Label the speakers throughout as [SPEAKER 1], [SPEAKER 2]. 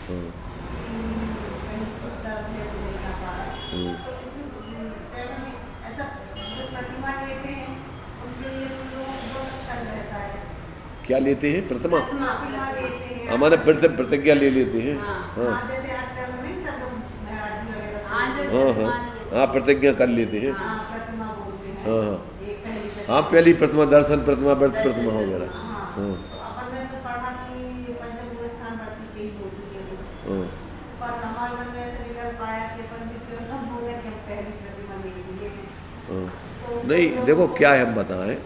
[SPEAKER 1] हाँ।
[SPEAKER 2] तो इसमें ऐसा जो प्रतिमा लेते हैं उनके लिए तो बहुत अच्छा रहता है।
[SPEAKER 1] क्या लेते हैं? प्रतिमा?
[SPEAKER 2] प्रतिमा लेते हैं
[SPEAKER 1] हमारे प्रतिज्ञा ले लेते हैं।
[SPEAKER 3] हाँ।
[SPEAKER 1] हाँ
[SPEAKER 2] हाँ, जैसे आजकल नहीं सब लोग महाराज जी वगैरह
[SPEAKER 3] हाँ, जो
[SPEAKER 2] से
[SPEAKER 1] हाँ हाँ हाँ, प्रतिज्ञा कर लेते हैं।
[SPEAKER 2] हाँ प्रतिमा बोलते हैं।
[SPEAKER 1] हाँ हाँ
[SPEAKER 2] एक पहली प्रतिमा।
[SPEAKER 1] हाँ, पहली प्रतिमा, दर्शन प्रतिमा, व्रत
[SPEAKER 3] दर्शन
[SPEAKER 1] प्रतिमा
[SPEAKER 3] प्रतिमा।
[SPEAKER 1] वगैरह।
[SPEAKER 2] हाँ,
[SPEAKER 1] हाँ
[SPEAKER 2] तो अपन ने तो पढ़ा कि पंचभूत स्थान व्रत की यही होती है वो।
[SPEAKER 1] हाँ।
[SPEAKER 2] पर हमारे मन में ऐसे निकल पाया कि अपन भी क्यों ना हो गए कि हम पहली प्रतिमा ले लिए।
[SPEAKER 1] हाँ।
[SPEAKER 2] तो
[SPEAKER 1] नहीं,
[SPEAKER 2] लोग-
[SPEAKER 1] देखो क्या है, हम बताएं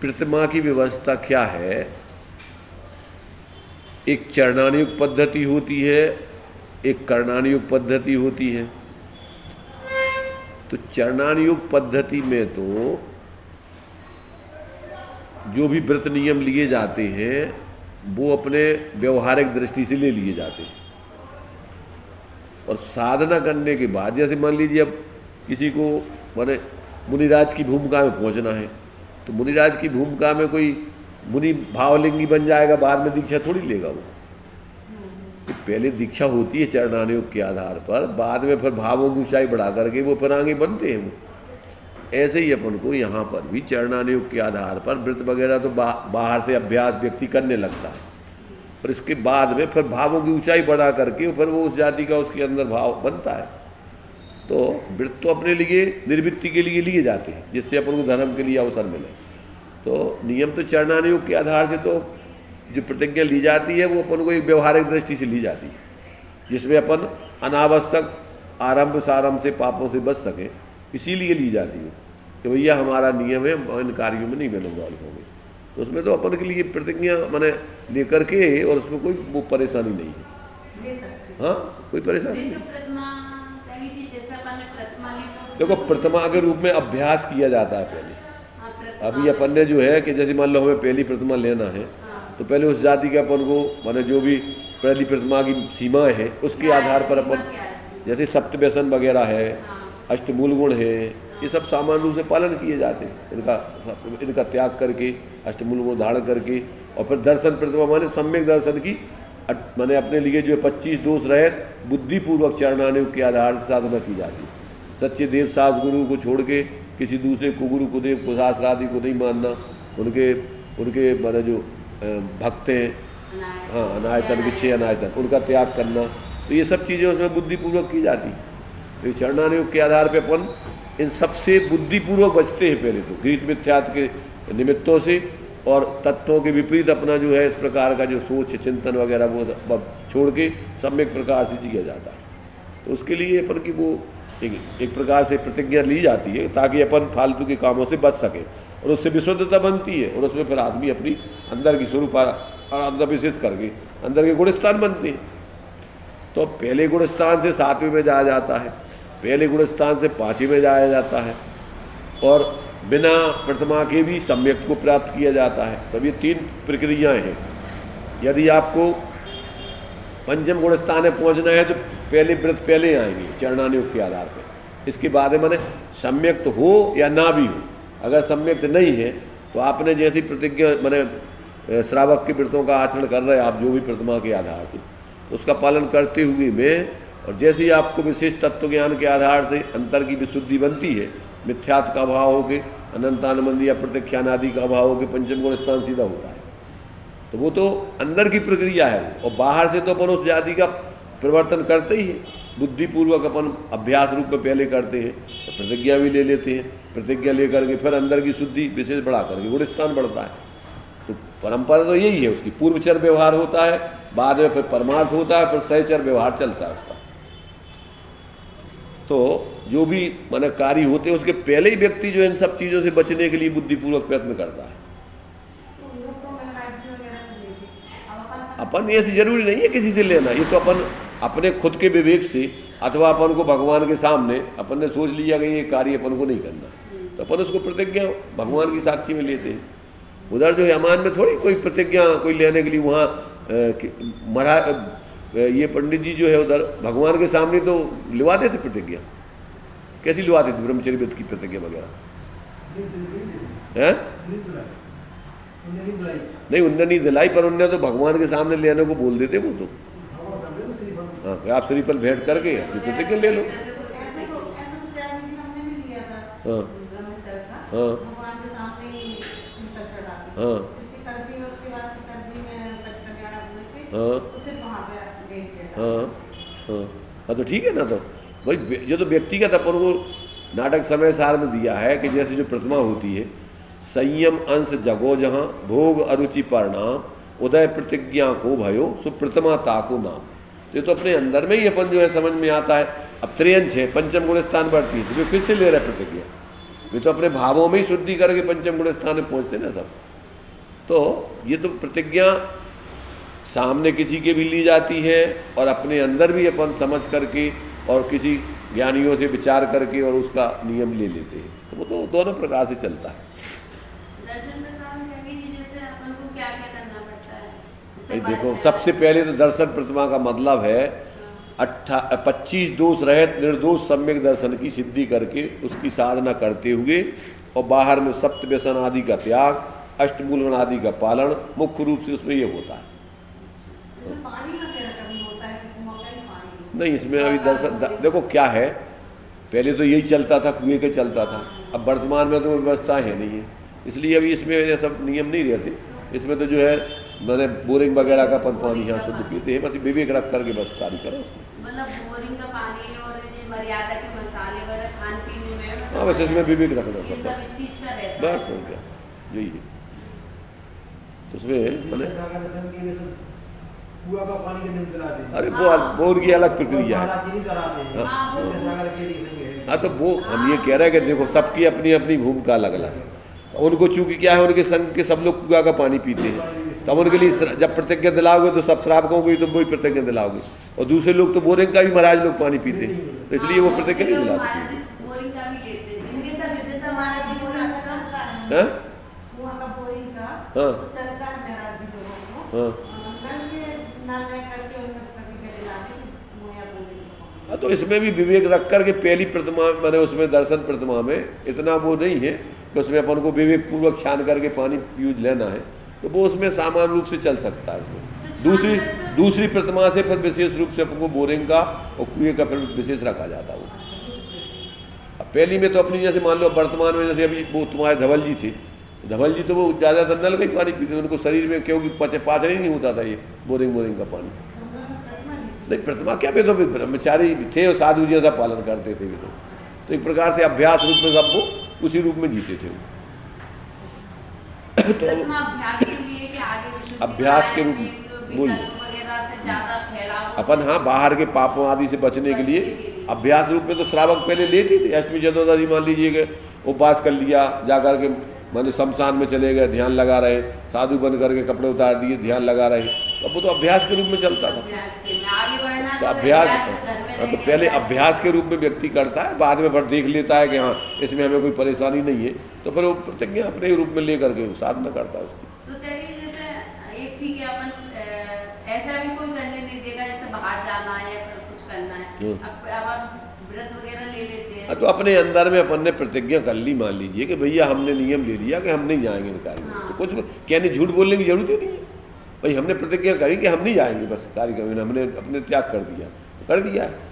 [SPEAKER 1] प्रतिमा की व्यवस्था क्या है। एक चरणानुयुक्त पद्धति होती है, एक कर्णानुयुक्त पद्धति होती है। तो चरणानुयुक्त पद्धति में तो जो भी व्रत नियम लिए जाते हैं वो अपने व्यवहारिक दृष्टि से ले लिए जाते हैं, और साधना करने के बाद, जैसे मान लीजिए अब किसी को माने मुनिराज की भूमिका में पहुंचना है, तो मुनिराज की भूमिका में कोई मुनि भावलिंगी बन जाएगा, बाद में दीक्षा थोड़ी लेगा वो। कि पहले दीक्षा होती है चरणानुयोग के आधार पर, बाद में फिर भावों की ऊंचाई बढ़ा करके वो फिर आगे बनते हैं वो। ऐसे ही अपन को यहाँ पर भी चरणानुयोग के आधार पर व्रत वगैरह तो बाहर से अभ्यास व्यक्ति करने लगता है, पर इसके बाद में फिर भावों की ऊंचाई बढ़ा करके फिर वो उस जाति का उसके अंदर भाव बनता है। तो व्रत तो अपने लिए निर्वृत्ति के लिए लिए जाते हैं, जिससे अपन को धर्म के लिए अवसर मिले। तो नियम तो चरणानुयोग के आधार से तो जो प्रतिज्ञा ली जाती है वो अपन को एक व्यवहारिक दृष्टि से ली जाती है, जिसमें अपन अनावश्यक आरंभ सारंभ से पापों से बच सकें, इसीलिए ली जाती है कि भैया हमारा नियम है, इन कार्यों में नहीं इन्वॉल्व होंगे। तो उसमें तो अपन के लिए प्रतिज्ञा मैंने लेकर के, और उसमें कोई वो परेशानी नहीं है।
[SPEAKER 2] ले सकते हैं।
[SPEAKER 1] हाँ, कोई परेशानी
[SPEAKER 3] नहीं
[SPEAKER 1] नहीं।
[SPEAKER 3] तो प्रतिमा कहीं थी, जैसे अपन ने प्रतिमा ली तो
[SPEAKER 1] देखो, प्रतिमा के रूप में अभ्यास किया जाता है पहले।
[SPEAKER 3] हाँ, प्रतिमा
[SPEAKER 1] अभी अपन ने जो है कि जैसे मान लो हमें पहली प्रतिमा लेना है,
[SPEAKER 3] हाँ।
[SPEAKER 1] तो पहले उस जाति के अपन को माने जो भी पहली प्रतिमा की सीमाएं हैं उसके आधार पर अपन, जैसे सप्तव्यसन वगैरह है,
[SPEAKER 3] हाँ।
[SPEAKER 1] अष्टमूल गुण है, ये सब सामान्य रूप से पालन किए जाते हैं। इनका त्याग करके अष्टमूल गुण धारण करके, और फिर दर्शन प्रतिमा माने सम्यक दर्शन की माने अपने लिए जो 25 दोष रहित बुद्धिपूर्वक चरणानुयोग के आधार से साधना की जाती है। सच्चे देव सास गुरु को छोड़ के किसी दूसरे कुगुरु कुदेव कुशास्त्र आदि को नहीं मानना, उनके माने जो भक्त हैं, हाँ अनायतन के 6 अनायतन, उनका त्याग करना, तो ये सब चीज़ें उसमें बुद्धिपूर्वक की जाती है। तो चरणानुयोग के आधार पे अपन इन सबसे बुद्धिपूर्वक बचते हैं। पहले तो गीत मिथ्यात्व के निमित्तों से और तत्वों के विपरीत अपना जो है इस प्रकार का जो सोच चिंतन वगैरह वो छोड़ के सम्यक प्रकार से जिया जाता है। तो उसके लिए अपन की वो एक प्रकार से प्रतिज्ञा ली जाती है, ताकि अपन फालतू के कामों से बच सके, और उससे विशुद्धता बनती है, और उसमें फिर आदमी अपनी अंदर की स्वरूप अंदर विशेष करके अंदर के गुणस्थान बनते हैं। तो पहले गुणस्थान से 7वें में जाया जाता है, पहले गुणस्थान से 5वें में जाया जाता है, और बिना प्रतिमा के भी सम्यक को प्राप्त किया जाता है। तब ये 3 प्रक्रियाएं हैं। यदि आपको पंचम गुणस्थान में पहुंचना है तो पहले व्रत पहले आएंगे चरणानुयोग के आधार पर। इसके बाद माने सम्यक्त हो या ना भी हो, अगर सम्यक्त नहीं है तो आपने जैसी प्रतिज्ञा माने श्रावक के व्रतों का आचरण कर रहे हैं आप, जो भी प्रतिमा के आधार से, उसका पालन करते हुए में, और जैसे ही आपको विशेष तत्व ज्ञान के आधार से अंतर की विशुद्धि बनती है, मिथ्यात्व का अभाव होके अनंतानंद या प्रत्यक्षानादि का अभाव होके पंचम गुण स्थान सीधा होता है। तो वो तो अंदर की प्रक्रिया है, और बाहर से तो अपन उस जाति का परिवर्तन करते ही है। बुद्धिपूर्वक अपन अभ्यास रूप में पहले करते हैं, तो प्रतिज्ञा भी ले लेते हैं, प्रतिज्ञा लेकर के फिर अंदर की शुद्धि विशेष बढ़ा करके गुण स्थान बढ़ता है। तो परंपरा तो यही है, उसकी पूर्वचर व्यवहार होता है, बाद में फिर परमार्थ होता है, फिर सहचर व्यवहार चलता है उसका। तो जो भी माने कार्य होते हैं उसके पहले ही व्यक्ति जो इन सब चीज़ों से बचने के लिए बुद्धिपूर्वक प्रयत्न करता है।
[SPEAKER 2] तो वो तो महाराज जी वगैरह से लेते हैं। अब
[SPEAKER 1] अपन ऐसी जरूरी नहीं है किसी से लेना, ये तो अपन अपने खुद के विवेक से, अथवा अपन को भगवान के सामने अपन ने सोच लिया कि ये कार्य अपन को नहीं करना, तो अपन उसको प्रतिज्ञा भगवान की साक्षी में लेते हैं। उधर जो यमान में थोड़ी कोई प्रतिज्ञा कोई लेने के लिए वहाँ महाराज ये पंडित जी जो है उधर भगवान के सामने तो लिवाते थे प्रतिज्ञा। कैसी लिवाते थे ब्रह्मचर्य व्रत की प्रतिज्ञा वगैरह? हैं?
[SPEAKER 4] उन्हें नहीं बुलाई।
[SPEAKER 1] नहीं, उनने नहीं दिलाई, पर उनने तो भगवान के सामने ले आने को बोल देते वो तो।
[SPEAKER 4] भगवान सामने तो श्रीफल।
[SPEAKER 1] हाँ, कि आप श्रीफल भेंट करके अपनी प्रतिज्ञा ले लो।
[SPEAKER 2] ऐसे तो त्याग जी हमने भी लिया था
[SPEAKER 1] हाँ।
[SPEAKER 2] ब्रह्मचर्य का,
[SPEAKER 1] हाँ।
[SPEAKER 2] भगवान के सामने ही श्रीफल चढ़ा के।
[SPEAKER 1] हाँ।
[SPEAKER 2] इसी कर्जी में उसके बाद कर्जी में पचकल्याणा हुए थे,
[SPEAKER 1] हाँ।
[SPEAKER 2] तो फिर वहाँ पे लेट गया।
[SPEAKER 1] हाँ हाँ हाँ, तो ठीक है ना। तो भाई जो तो व्यक्तिगत अपन को नाटक समय सार में दिया है कि जैसे जो प्रतिमा होती है, संयम अंश जगो जहाँ भोग अरुचि परिणाम उदय प्रतिज्ञा को भयो सुप्रतिमा ताको नाम। तो ये तो अपने अंदर में ही अपन जो है समझ में आता है। अब त्रियंश है, पंचम गुण स्थान बढ़ती है, तो वे किससे ले रहे हैं प्रतिज्ञा? वे तो अपने भावों में ही शुद्धि करके पंचम गुण स्थान में पहुँचते ना सब। तो ये तो प्रतिज्ञा सामने किसी के भी ली जाती है और अपने अंदर भी अपन समझ करके और किसी ज्ञानियों से विचार करके और उसका नियम ले लेते हैं। तो वो तो दोनों प्रकार से चलता है।
[SPEAKER 3] दर्शन प्रतिमा में कहेंगे जी, जैसे अपन को क्या क्या करना पड़ता है?
[SPEAKER 1] ये देखो, सबसे पहले तो दर्शन प्रतिमा का मतलब है 25 दोष रहित निर्दोष सम्यक दर्शन की सिद्धि करके उसकी साधना करते हुए और बाहर में सप्त व्यसन आदि का त्याग, अष्टमूलगुण आदि का पालन, मुख्य रूप से उसमें ये होता है।
[SPEAKER 2] इसमें पानी का क्या कमी होता है कि मौका ही पानी?
[SPEAKER 1] नहीं, इसमें अभी दर्शन देखो क्या है, पहले तो यही चलता था, कुएं के चलता था। अब वर्तमान में तो व्यवस्था है नहीं है, इसलिए अभी इसमें ये सब नियम नहीं रहते। इसमें तो जो है मैंने बोरिंग वगैरह का पानी यहाँ शुद्ध पीते हैं, बस विवेक रख करके बस कार्य करो उसमें।
[SPEAKER 3] मतलब बोरिंग का पानी और ये मर्यादा के मसाले वगैरह खान पीने में, मतलब
[SPEAKER 1] हाँ, बस इसमें विवेक रखना
[SPEAKER 3] ये
[SPEAKER 1] सब,
[SPEAKER 3] सब इस चीज का रहता है।
[SPEAKER 1] बस हो गया, यही है। तो उसमें मैंने
[SPEAKER 4] सागर दर्शन के वे सब कुआं का पानी के निम्न दिलाते हैं।
[SPEAKER 1] अरे वो बोर की अलग प्रक्रिया है।
[SPEAKER 4] महाराज जी नहीं कराते हैं।
[SPEAKER 1] हाँ,
[SPEAKER 3] वो
[SPEAKER 4] सागर के देखेंगे।
[SPEAKER 1] हाँ, तो वो हम ये कह रहे हैं कि देखो सबकी अपनी अपनी भूमिका अलग अलग है। उनको चूंकि क्या है, उनके संग के सब लोग कुआं का पानी पीते हैं, तब उनके लिए जब प्रतिज्ञा दिलाओगे तो सब श्रावकों को भी तुम वही प्रतिज्ञा दिलाओगे, और दूसरे लोग तो बोरिंग का भी महाराज लोग पानी पीते हैं, तो इसलिए वो प्रतिज्ञा नहीं दिलाते।
[SPEAKER 3] बोरिंग का भी लेते हैं, इनके साथ जैसे महाराज जी के साथ का
[SPEAKER 1] हैं?
[SPEAKER 2] वहाँ का बोरिंग का
[SPEAKER 1] हाँ।
[SPEAKER 2] तो चलता है महाराज जी लोगों को।
[SPEAKER 1] हाँ।
[SPEAKER 2] नल के ना करके उन्हें प्रतिज्ञा दिलाने मुहैया बोरिंग का।
[SPEAKER 1] हाँ, तो इसमें भी विवेक रख करके पहली प्रतिमा मैंने उसमें दर्शन प्रतिमा में इतना वो नहीं है कि उसमें अपन को विवेक पूर्वक छान करके पानी यूज लेना है, तो वो उसमें सामान्य रूप से चल सकता है उसमें। दूसरी प्रतिमा से फिर विशेष रूप से अपन को बोरिंग का और कुएं का फिर विशेष रखा जाता है वो। अब पहली में तो अपनी जैसे मान लो वर्तमान में जैसे अभी वो तुम्हारे धवल जी थे, धवल जी तो वो ज़्यादातर नल का ही पानी पीते, उनको शरीर में क्योंकि पाचन ही नहीं होता था ये बोरिंग का पानी। नहीं, प्रतिमा क्या, वे तो ब्रह्मचारी थे और साधु जी ऐसा पालन करते थे वे तो एक प्रकार से अभ्यास रूप में सब वो उसी रूप में जीते थे। तो
[SPEAKER 3] प्रतिमा अभ्यास के लिए कि आगे विशुद्धि
[SPEAKER 1] अभ्यास के रूप
[SPEAKER 3] में
[SPEAKER 1] में बोलिए।
[SPEAKER 3] वगैरह से ज्यादा फैलाव
[SPEAKER 1] अपन हाँ बाहर के पापों आदि से बचने के लिए अभ्यास रूप में तो श्रावक पहले लेते थे। अष्टमी चतुर्दशी मान लीजिए उपवास कर लिया, जाकर के माने शमशान में चले गए, ध्यान लगा रहे, साधु बन करके कपड़े उतार दिए, ध्यान लगा रहे, तो वो तो अभ्यास के रूप में चलता था।
[SPEAKER 3] आगे बढ़ना
[SPEAKER 1] तो अभ्यास तो पहले अभ्यास के रूप में व्यक्ति करता है, बाद में फिर देख लेता है कि हाँ इसमें हमें कोई परेशानी नहीं है, तो फिर वो प्रतिज्ञा अपने रूप में ले करके साधना करता है उसकी।
[SPEAKER 3] तो तेरी जैसे एक ठीक है, अपन ऐसा भी कोई करने नहीं देगा जैसे बाहर जाना है या कुछ करना है, अब व्रत वगैरह ले लेते हैं।
[SPEAKER 1] तो अपने अंदर में अपन ने प्रतिज्ञा कर ली, मान लीजिए कि भैया हमने नियम ले लिया कि हम नहीं जाएंगे कार्यक्रम में, तो कुछ कहने झूठ बोलने की जरूरत ही नहीं है। भाई हमने प्रतिज्ञा करी कि हम नहीं जाएंगे बस कार्यक्रम में, हमने अपने त्याग कर दिया तो कर दिया है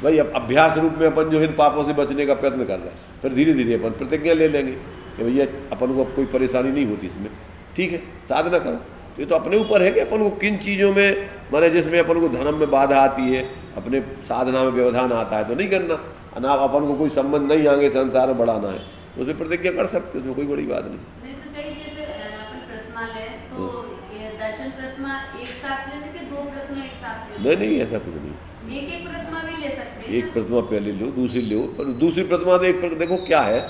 [SPEAKER 1] भाई। अब अभ्यास रूप में अपन जो है पापों से बचने का प्रयत्न कर रहे हैं, फिर धीरे धीरे अपन प्रतिज्ञा ले लेंगे कि भैया अपन को अब कोई परेशानी नहीं होती इसमें, ठीक है साधना करो। तो ये तो अपने ऊपर है कि अपन को किन चीज़ों में माने जिसमें अपन को धर्म में बाधा आती है, अपने साधना में व्यवधान आता है तो नहीं करना, ना अपन को कोई संबंध नहीं आगे संसार में बढ़ाना है तो उसमें प्रतिज्ञा कर सकते, उसमें कोई बड़ी बात नहीं।
[SPEAKER 3] तो कहीं जैसे अपन प्रतिमा ले तो दर्शन प्रतिमा एक साथ ले सकते, दो प्रतिमा एक साथ ले?
[SPEAKER 1] नहीं ऐसा कुछ नहीं,
[SPEAKER 3] एक प्रतिमा भी ले सकते हैं।
[SPEAKER 1] एक प्रतिमा पहले लो, दूसरी लो, पर दूसरी प्रतिमा तो एक देखो क्या है,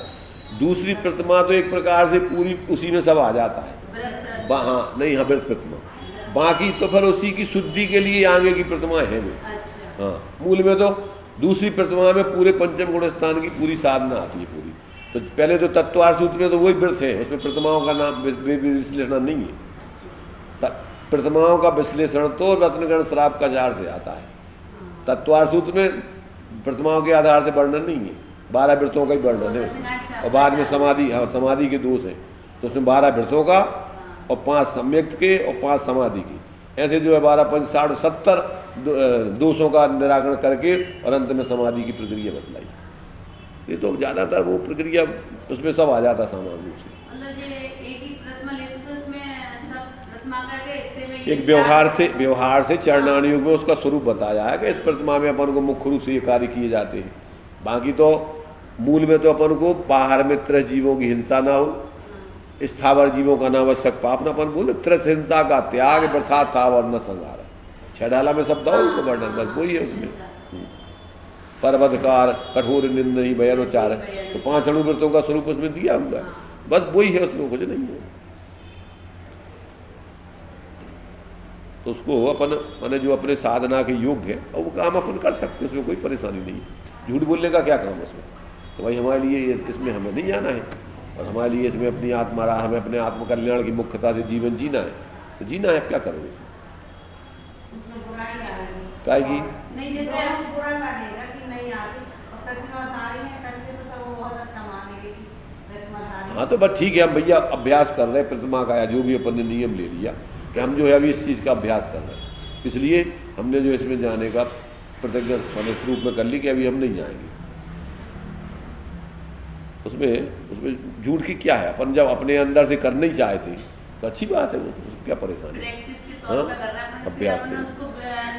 [SPEAKER 1] दूसरी प्रतिमा तो एक प्रकार से पूरी उसी में सब आ जाता है। हाँ नहीं, हाँ व्रत प्रतिमा, बाकी तो फिर उसी की शुद्धि के लिए आगे की प्रतिमा है वो।
[SPEAKER 3] अच्छा।
[SPEAKER 1] हाँ मूल में तो दूसरी प्रतिमा में पूरे पंचम गुण स्थान की पूरी साधना आती है पूरी। तो पहले तो तत्वार्थ सूत्र में तो वही व्रत है, उसमें प्रतिमाओं का नाम विश्लेषण नहीं है। प्रतिमाओं का विश्लेषण तो रत्नगण श्राप का आधार से आता है, तत्वार्थ सूत्र में प्रतिमाओं के आधार से वर्णन नहीं है, 12 व्रतों का ही वर्णन है उसमें। और बाद में समाधि, हाँ समाधि के दोष हैं, तो उसमें 12 व्रतों का और 5 सम्यक्त के और 5 समाधि के, ऐसे जो है 12 5 60 70 दोषों का निराकरण करके और अंत में समाधि की प्रक्रिया बतलाई। ये तो ज़्यादातर वो प्रक्रिया उसमें सब आ जाता सामान्य रूप से।
[SPEAKER 3] मतलब ये एक ही प्रतिमा लेते तो इसमें सब प्रतिमा का के इतने में
[SPEAKER 1] एक व्यवहार से चरणान योग में उसका स्वरूप बताया है कि इस प्रतिमा में अपन को मुख्य रूप से ये कार्य किए जाते हैं। बाकी तो मूल में तो अपन को बाहर में त्रस जीवों की हिंसा ना हो, स्थावर जीवों का अनावश्यक पाप न अपन बोले, त्रस हिंसा का त्याग प्रथा थावर न संहार, 6 डाला में शब्द और उसको वर्णन बस वही है उसमें। परवधकार कठोर निंदनीय भयानुचार, तो 5 अणुव्रतों का स्वरूप उसमें दिया हुआ है, बस वही है, उसमें कुछ नहीं है। तो उसको अपन माने जो अपने साधना के योग्य है और वो काम अपन कर सकते, उसमें कोई परेशानी नहीं है। झूठ बोलने का क्या काम है उसमें? तो भाई हमारे लिए इसमें हमें नहीं जाना है, और हमारे लिए इसमें अपनी आत्मा राह, हमें अपने आत्मकल्याण की मुख्यता से जीवन जीना है, तो जीना है, क्या करोगे इसमें?
[SPEAKER 2] उसमें बुराई आएगी,
[SPEAKER 1] क्या आएगी?
[SPEAKER 3] नहीं जैसे
[SPEAKER 2] और बुरा लगेगा कि नहीं आ रही, और प्रतिमाधारी है करके तो वो बहुत अच्छा मानेगी कि प्रतिमाधारी।
[SPEAKER 1] हाँ तो बस ठीक है, हम भैया अभ्यास कर रहे हैं प्रतिमा का, या जो भी अपन ने नियम ले लिया कि हम जो है अभी इस चीज़ का अभ्यास कर रहे हैं, इसलिए हमने जो इसमें जाने का प्रतिज्ञा मैंने इस रूप में कर ली कि अभी हम नहीं जाएंगे। उसमें झूठ की क्या है? अपन जब अपने अंदर से करना ही चाहते तो अच्छी बात है, वो उसमें क्या परेशानी है?
[SPEAKER 3] प्रैक्टिस के तौर पे कर रहा है,
[SPEAKER 1] अभ्यास
[SPEAKER 3] फिर
[SPEAKER 1] के
[SPEAKER 3] उसको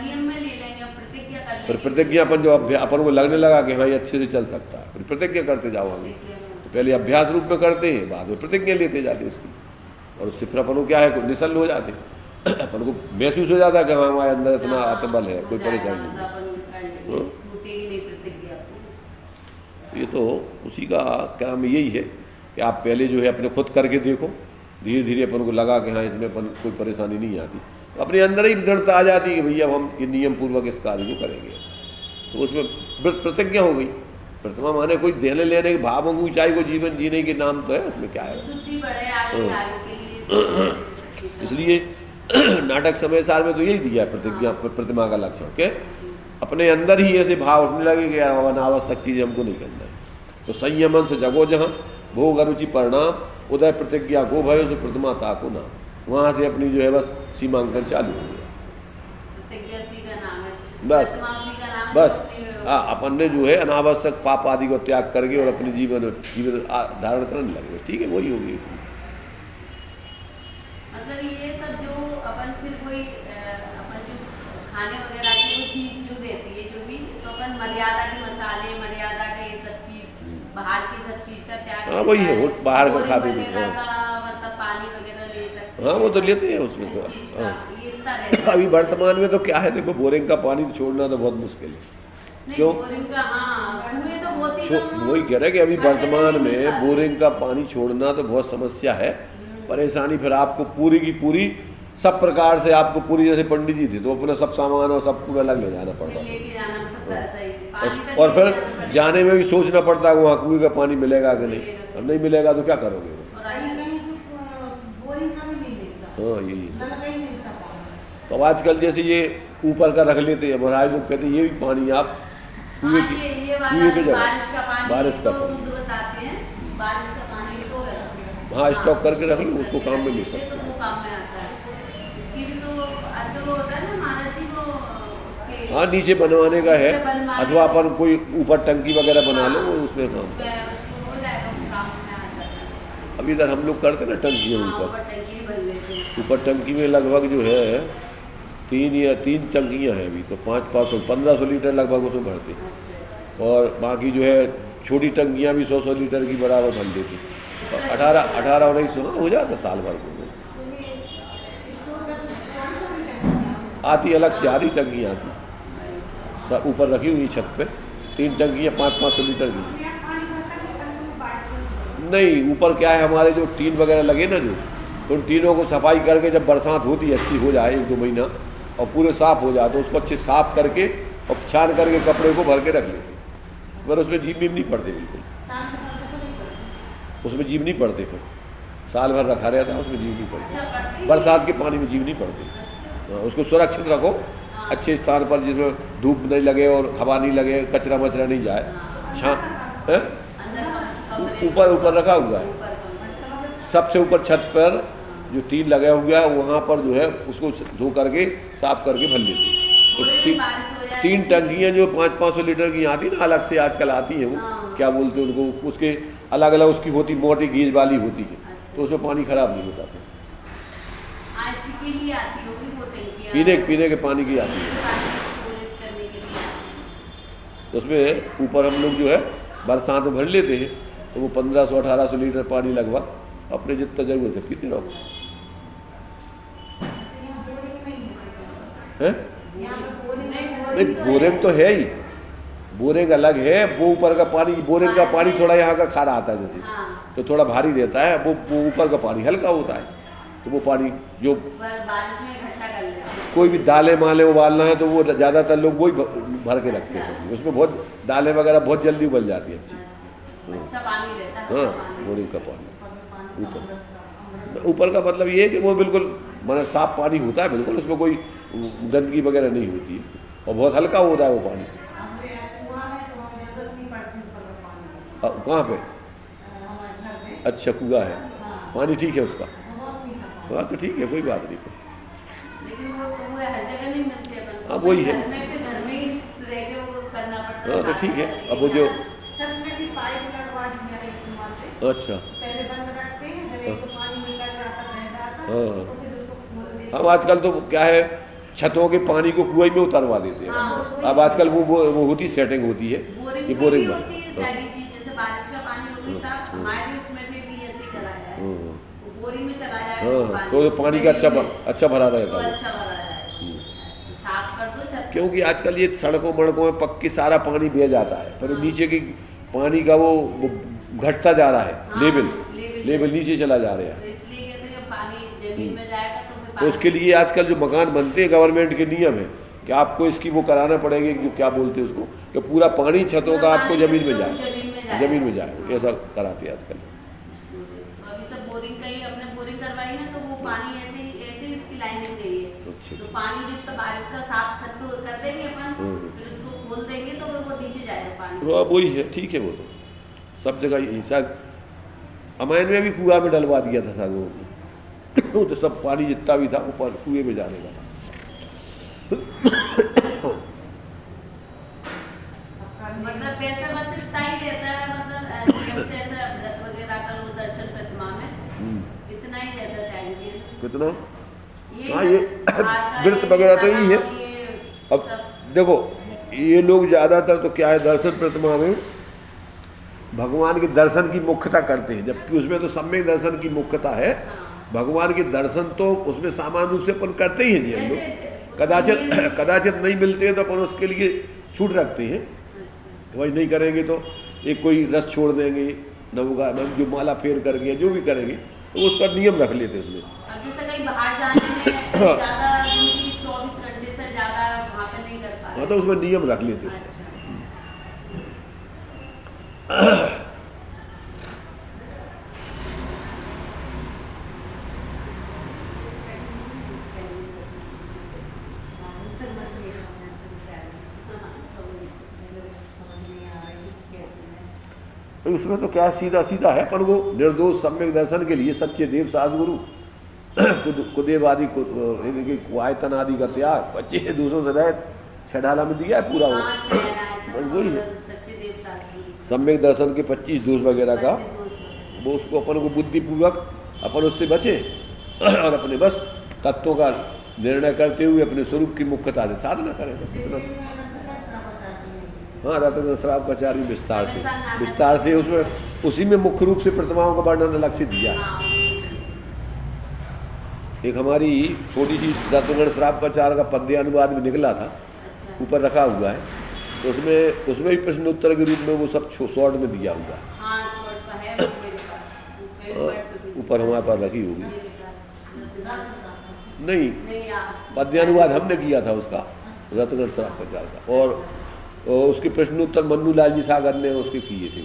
[SPEAKER 3] नियम में ले लेंगे, प्रतिज्ञा कर लेंगे।
[SPEAKER 1] फिर प्रतिज्ञा अपन जो अपन को लगने लगा कि हाँ ये अच्छे से चल सकता है, फिर प्रतिज्ञा करते जाओ आगे। तो पहले अभ्यास रूप में करते हैं, बाद में प्रतिज्ञा लेते जाते उसकी, और उससे फिर अपन को क्या है, निश्चल हो जाते, अपन को महसूस हो जाता है कि हाँ हमारे अंदर इतना आत्मबल है, कोई परेशानी नहीं। ये तो उसी का काम यही है कि आप पहले जो है अपने खुद करके देखो, धीरे धीरे अपन को लगा कि हाँ इसमें अपन कोई परेशानी नहीं आती, तो अपने अंदर ही दृढ़ता आ जाती है कि भैया अब हम ये नियम पूर्वक इस कार्य को करेंगे। तो उसमें प्रतिज्ञा हो गई। प्रतिमा माने कोई देने लेने के भावों की ऊंचाई को जीवन जीने के नाम तो है, उसमें क्या है। इसलिए नाटक समय सार में तो यही दिया प्रतिज्ञा प्रतिमा का लक्षण के अपने अंदर ही ऐसे भाव उठने लगे कि यार अनावश्यक चीज़ हमको नहीं करना है। तो संयमन से जगो जहाँ भोग अरुचि परिणाम उदय प्रतिज्ञा गो भयो से प्रतिमा ताको नाम, वहाँ से अपनी जो है बस सीमांकन चालू हो गया। बस हाँ, अपन ने जो है अनावश्यक पाप आदि को त्याग करके और अपने जीवन धारण करने लगे, ठीक है, वही होगी।
[SPEAKER 3] मतलब ये सब जो अपन फिर कोई अपन जो खाने वगैरह की वो चीज जो रहती है जो भी, तो अपन मर्यादा के मसाले, मर्यादा का ये सब चीज, बाहर की सब चीज का त्याग।
[SPEAKER 1] हाँ वही है, वो बाहर का खाते नहीं,
[SPEAKER 3] मतलब पानी वगैरह ले सकते।
[SPEAKER 1] हाँ वो तो लेते हैं उसमें तो। हाँ अभी वर्तमान में तो क्या है, देखो बोरिंग का पानी छोड़ना तो बहुत मुश्किल है। क्यों?
[SPEAKER 3] बोरिंग का हाँ, कुएं तो बहुत ही कम।
[SPEAKER 1] वही कह रहे हैं कि अभी वर्तमान में बोरिंग का पानी छोड़ना तो बहुत समस्या है, परेशानी। फिर आपको पूरी की पूरी सब प्रकार से आपको पूरी, जैसे पंडित जी थे तो अपना सब सामान और सब पूरा अलग ले जाना पड़ता और फिर जाने में भी सोचना पड़ता है वहाँ कुएं का पानी मिलेगा कि नहीं, और नहीं मिलेगा तो क्या करोगे। हाँ यही। तो आजकल जैसे ये ऊपर का रख लेते हैं, महाराज लोग कहते हैं ये भी पानी आप कुएं के जगह बारिश का पानी हाँ स्टॉक करके रख लो, उसको काम में ले सकते हैं। हाँ नीचे बनवाने का है, अथवा अपन कोई ऊपर टंकी वगैरह बना लो, वो उसमें काम। अभी इधर हम लोग करते ना टंकी ऊपर टंकी में लगभग जो है 3 टंकियाँ हैं अभी, तो 500-1500 लीटर लगभग उसमें भरते, और बाकी जो है छोटी टंकियाँ भी 100 लीटर की बराबर भर लेती, 18-19 हो जाता साल भर को। आती अलग से आधी टंकी आती, सब ऊपर रखी हुई छत पे 3 टंकियाँ 500 लीटर की। नहीं ऊपर क्या है, हमारे जो टीन वगैरह लगे ना जो, तो उन टीनों को सफाई करके जब बरसात होती है अच्छी हो जाए 1-2 महीना और पूरे साफ़ हो जाए, तो उसको अच्छे साफ करके और छान करके कपड़े को भर के रख लेते, पर उसमें जीव वीव नहीं पड़ते, बिल्कुल उसमें जीव नहीं पड़ते। फिर साल भर रखा रहता है, उसमें जीव नहीं पड़ते, बरसात के पानी में जीव नहीं पड़ते। उसको सुरक्षित रखो अच्छे स्थान पर, जिसमें धूप नहीं लगे और हवा नहीं लगे, कचरा मचरा नहीं जाए। ऊपर रखा हुआ है, सबसे ऊपर छत पर जो टीन लगा हुआ है वहाँ पर जो है उसको धो करके साफ करके भर लेते हैं। तो
[SPEAKER 3] थोड़ी भी बारिश हो जाए
[SPEAKER 1] 3 टंकियाँ जो 500-500 लीटर की आती ना, अलग से आजकल आती हैं वो,
[SPEAKER 3] हाँ।
[SPEAKER 1] क्या बोलते हैं उनको, उसके अलग अलग उसकी होती, मोटी गेज वाली होती है,
[SPEAKER 3] अच्छा।
[SPEAKER 1] तो उसमें पानी खराब नहीं होता था।
[SPEAKER 3] इसी के लिए आती होगी वो टंकियाँ,
[SPEAKER 1] पीने के पानी की आती है।
[SPEAKER 3] पॉलिश करने के लिए आती है।
[SPEAKER 1] तो उसमें ऊपर हम लोग जो है बरसात में भर लेते हैं, तो वो 1500-1800 लीटर पानी लगभग अपने जितना जरूरत है पीते रहो।
[SPEAKER 2] यहाँ बोरिंग नहीं है।
[SPEAKER 1] हैं?
[SPEAKER 2] यहाँ पे बोरिंग
[SPEAKER 1] नहीं, बोरिंग तो है ही, बोरिंग अलग है, वो ऊपर का पानी, बोरिंग का पानी थोड़ा यहाँ का खारा आता है जैसे,
[SPEAKER 3] हाँ,
[SPEAKER 1] तो थोड़ा भारी रहता है, वो ऊपर का पानी हल्का होता है, तो वो पानी जो
[SPEAKER 3] पर बारिश में इकट्ठा कर लेते हैं।
[SPEAKER 1] कोई भी दालें मालें उबालना है तो वो ज़्यादातर लोग वही भर के रखते हैं पानी। उसमें बहुत दालें वगैरह बहुत जल्दी उबल जाती है अच्छी।
[SPEAKER 3] अच्छा पानी रहता है,
[SPEAKER 1] हाँ,
[SPEAKER 3] अच्छा पानी।
[SPEAKER 1] बोरिंग का पानी ऊपर का मतलब ये है कि वो बिल्कुल मतलब साफ पानी होता है बिल्कुल, उसमें कोई गंदगी वगैरह नहीं होती है और बहुत हल्का होता है वो पानी।
[SPEAKER 2] हमारे कुआं में तो हमें जरूरत नहीं पड़ती ऊपर का पानी।
[SPEAKER 1] कहाँ पे?
[SPEAKER 2] हमारे घर में।
[SPEAKER 1] अच्छा, कुआं है,
[SPEAKER 2] हाँ,
[SPEAKER 1] पानी ठीक है उसका?
[SPEAKER 2] बहुत मीठा पानी।
[SPEAKER 1] हाँ तो ठीक है, कोई बात नहीं।
[SPEAKER 3] लेकिन वो हर जगह नहीं मिलती है अपन को।
[SPEAKER 1] हाँ, वही है।
[SPEAKER 3] घर में फिर घर में ही रह के वो करना पड़ता है।
[SPEAKER 1] हाँ तो ठीक है। अब वो जो
[SPEAKER 2] छत में भी पाइप लगवा दिया है कुआं से।
[SPEAKER 1] अच्छा,
[SPEAKER 2] पहले बंद रखते हैं, जब एक तो पानी निकल जाता बह जाता
[SPEAKER 1] हाँ।
[SPEAKER 2] तो फिर उसको खोल देते हैं।
[SPEAKER 1] अब आजकल तो क्या है, छतों के पानी को कुएं में उतरवा देते हैं।
[SPEAKER 3] हाँ।
[SPEAKER 1] अब आजकल वो होती सेटिंग होती है
[SPEAKER 3] बोरिंग
[SPEAKER 1] कि
[SPEAKER 3] में
[SPEAKER 1] बोरिंग
[SPEAKER 3] भी
[SPEAKER 1] में।
[SPEAKER 3] होती है सारी चीज, जैसे बारिश का पानी हो गई साहब, हमारे उसमें भी ऐसे ही कराया है।
[SPEAKER 1] हाँ,
[SPEAKER 3] वो बोरिंग में चला जाएगा
[SPEAKER 1] हाँ, तो पानी का अच्छा भरा
[SPEAKER 3] तो
[SPEAKER 1] रहता है।
[SPEAKER 3] अच्छा भरा जाएगा। साफ कर दो छत।
[SPEAKER 1] क्योंकि आजकल ये सड़कों मड़कों में पक्की सारा पानी बह जाता है, पर नीचे की पानी का वो घटता जा रहा है,
[SPEAKER 3] हाँ,
[SPEAKER 1] लेवल
[SPEAKER 3] लेवल
[SPEAKER 1] नीचे चला जा रहा है।
[SPEAKER 3] तो इसलिए कहते हैं कि पानी जमीन में जाएगा तो फिर
[SPEAKER 1] तो उसके लिए आजकल जो मकान बनते हैं गवर्नमेंट के नियम है कि आपको इसकी वो कराना पड़ेगा, जो क्या बोलते हैं उसको, कि पूरा पानी छतों का आपको जमीन में जाए, जमीन में जाए, ऐसा कराते हैं आजकल।
[SPEAKER 3] तो अभी सब बोरिंग का ही अपने बोरिंग करवाई है, तो वो पानी ऐसे ही उसकी लाइनिंग चाहिए।
[SPEAKER 1] अच्छा।
[SPEAKER 3] तो पानी जितना बारिश का साफ छत तो कर देंगे अपन, फिर उसको खोल देंगे तो फिर वो नीचे जाएगा पानी।
[SPEAKER 1] हाँ वही है, ठीक है। वो तो सब जगह यही, शायद अमैन में भी कुआं में डलवा दिया था सागों को, तो सब पानी जितना भी था वो कुएं में जाने का था।
[SPEAKER 3] मतलब पैसा बस इतना ही रहता है, मतलब जैसे ऐसा व्रत वगैरह का लो दर्शन प्रतिमा में इतना ही रहता है टाइम के।
[SPEAKER 1] कितना?
[SPEAKER 3] ये
[SPEAKER 1] हाँ, ये
[SPEAKER 3] हाथ का
[SPEAKER 1] व्रत वगैरह तो यही है।
[SPEAKER 3] और ये
[SPEAKER 1] अब
[SPEAKER 3] सब
[SPEAKER 1] देखो, ये लोग ज़्यादातर तो क्या है, दर्शन प्रतिमा में भगवान के दर्शन की मुख्यता करते हैं, जबकि उसमें तो सम्यक दर्शन की मुख्यता है। भगवान के दर्शन तो उसमें सामान्य रूप से अपन करते ही हैं जी हम लोग, कदाचित नहीं मिलते हैं तो अपन उसके लिए छूट रखते हैं, वही नहीं करेंगे तो एक कोई रस छोड़ देंगे, नवगा जो माला फेर करके जो भी करेंगे तो उसका नियम रख लेते हैं उसमें।
[SPEAKER 3] अब जैसे कहीं बाहर जाने में ज़्यादा 24 घंटे से ज़्यादा वहाँ पे नहीं कर पा
[SPEAKER 1] हाँ तो उसमें नियम रख लेते हैं। तो उसमें तो क्या सीधा सीधा है, पर वो निर्दोष सम्यक दर्शन के लिए सच्चे देव साधगुरु कुदेव आदि कुआयतन आदि का त्याग, 25 दूसरों से रह छडाला में दिया है पूरा वो। वही है सम्यक दर्शन के 25 दोष वगैरह का, वो उसको अपन को बुद्धिपूर्वक अपन उससे बचे और अपने बस तत्वों का निर्णय करते हुए अपने स्वरूप की मुख्यता से साधना करें, बस इतना। हाँ, रत्न श्राव कचारी विस्तार से उसमें उसी में मुख्य रूप से प्रतिमाओं का वर्णन अलग से दिया। एक हमारी छोटी सी रत्नगण श्राव कचार का पद्य अनुवाद भी निकला था, ऊपर रखा हुआ है, तो उसमें भी प्रश्न उत्तर के रूप में वो सब शॉर्ट में दिया हुआ है। ऊपर हमारे पास रखी होगी। नहीं, पद्यानुवाद हमने किया था उसका, रत्नगण श्राव कचार का, और उसके प्रश्न उत्तर मन्नू लाल जी सागर ने उसके किए थे।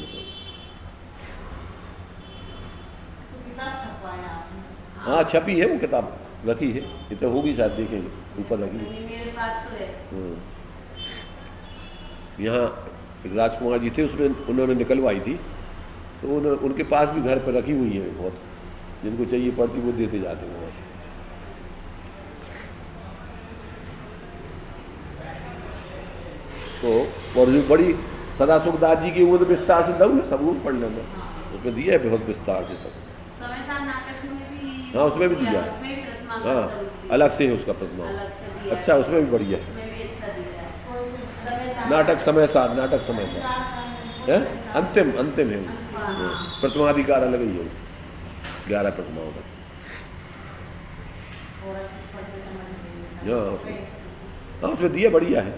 [SPEAKER 1] हाँ, छपी है वो किताब, रखी है, ये तो होगी शायद, देखेंगे ऊपर रखी है।
[SPEAKER 3] मेरे पास तो है।
[SPEAKER 1] यहाँ एक राजकुमार जी थे, उसमें उन्होंने निकलवाई थी, तो उनके पास भी घर पर रखी हुई है बहुत। जिनको चाहिए पड़ती वो देते जाते हैं वहाँ से। तो और जो बड़ी सदा सुखदास जी की वो तो विस्तार से दऊ है, सब वो पढ़ लेना, उसमें दिया है बहुत विस्तार से सब।
[SPEAKER 3] समय सार नाटक में भी,
[SPEAKER 1] हाँ उसमें भी दिया है,
[SPEAKER 3] उसमें भी प्रतिमा का
[SPEAKER 1] हाँ
[SPEAKER 3] स्वरूप दिया,
[SPEAKER 1] अलग से है उसका प्रतिमा।
[SPEAKER 3] अलग से दिया है।
[SPEAKER 1] अच्छा उसमें भी बढ़िया है।
[SPEAKER 3] उसमें भी अच्छा दिया है। समय सार
[SPEAKER 1] नाटक समय सार, नाटक समय सार है, अंतिम अंतिम है वो।
[SPEAKER 3] हाँ।
[SPEAKER 1] प्रतिमाधिकार अलग ही है 11 प्रतिमाओं का। हाँ उसमें दिया बढ़िया है,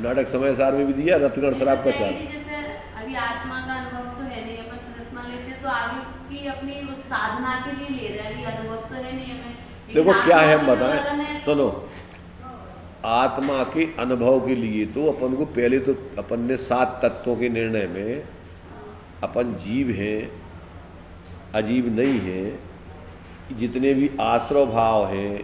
[SPEAKER 1] नाटक समय सार में भी दिया, रत्नगढ़ शराब का चार।
[SPEAKER 3] जैसे अभी आत्मा का अनुभव तो है नहीं, अपन प्रतिमा लेते तो आगे की अपनी उस साधना के लिए ले रहे हैं, अभी अनुभव तो है नहीं हमें। लेकिन
[SPEAKER 1] देखो क्या है हम
[SPEAKER 3] आत्मा का जो लगन
[SPEAKER 1] बताएं,
[SPEAKER 3] है,
[SPEAKER 1] सुनो, आत्मा के अनुभव के लिए तो अपन को पहले तो अपन ने 7 तत्वों के निर्णय में अपन जीव हैं अजीब नहीं हैं, जितने भी आश्रव भाव हैं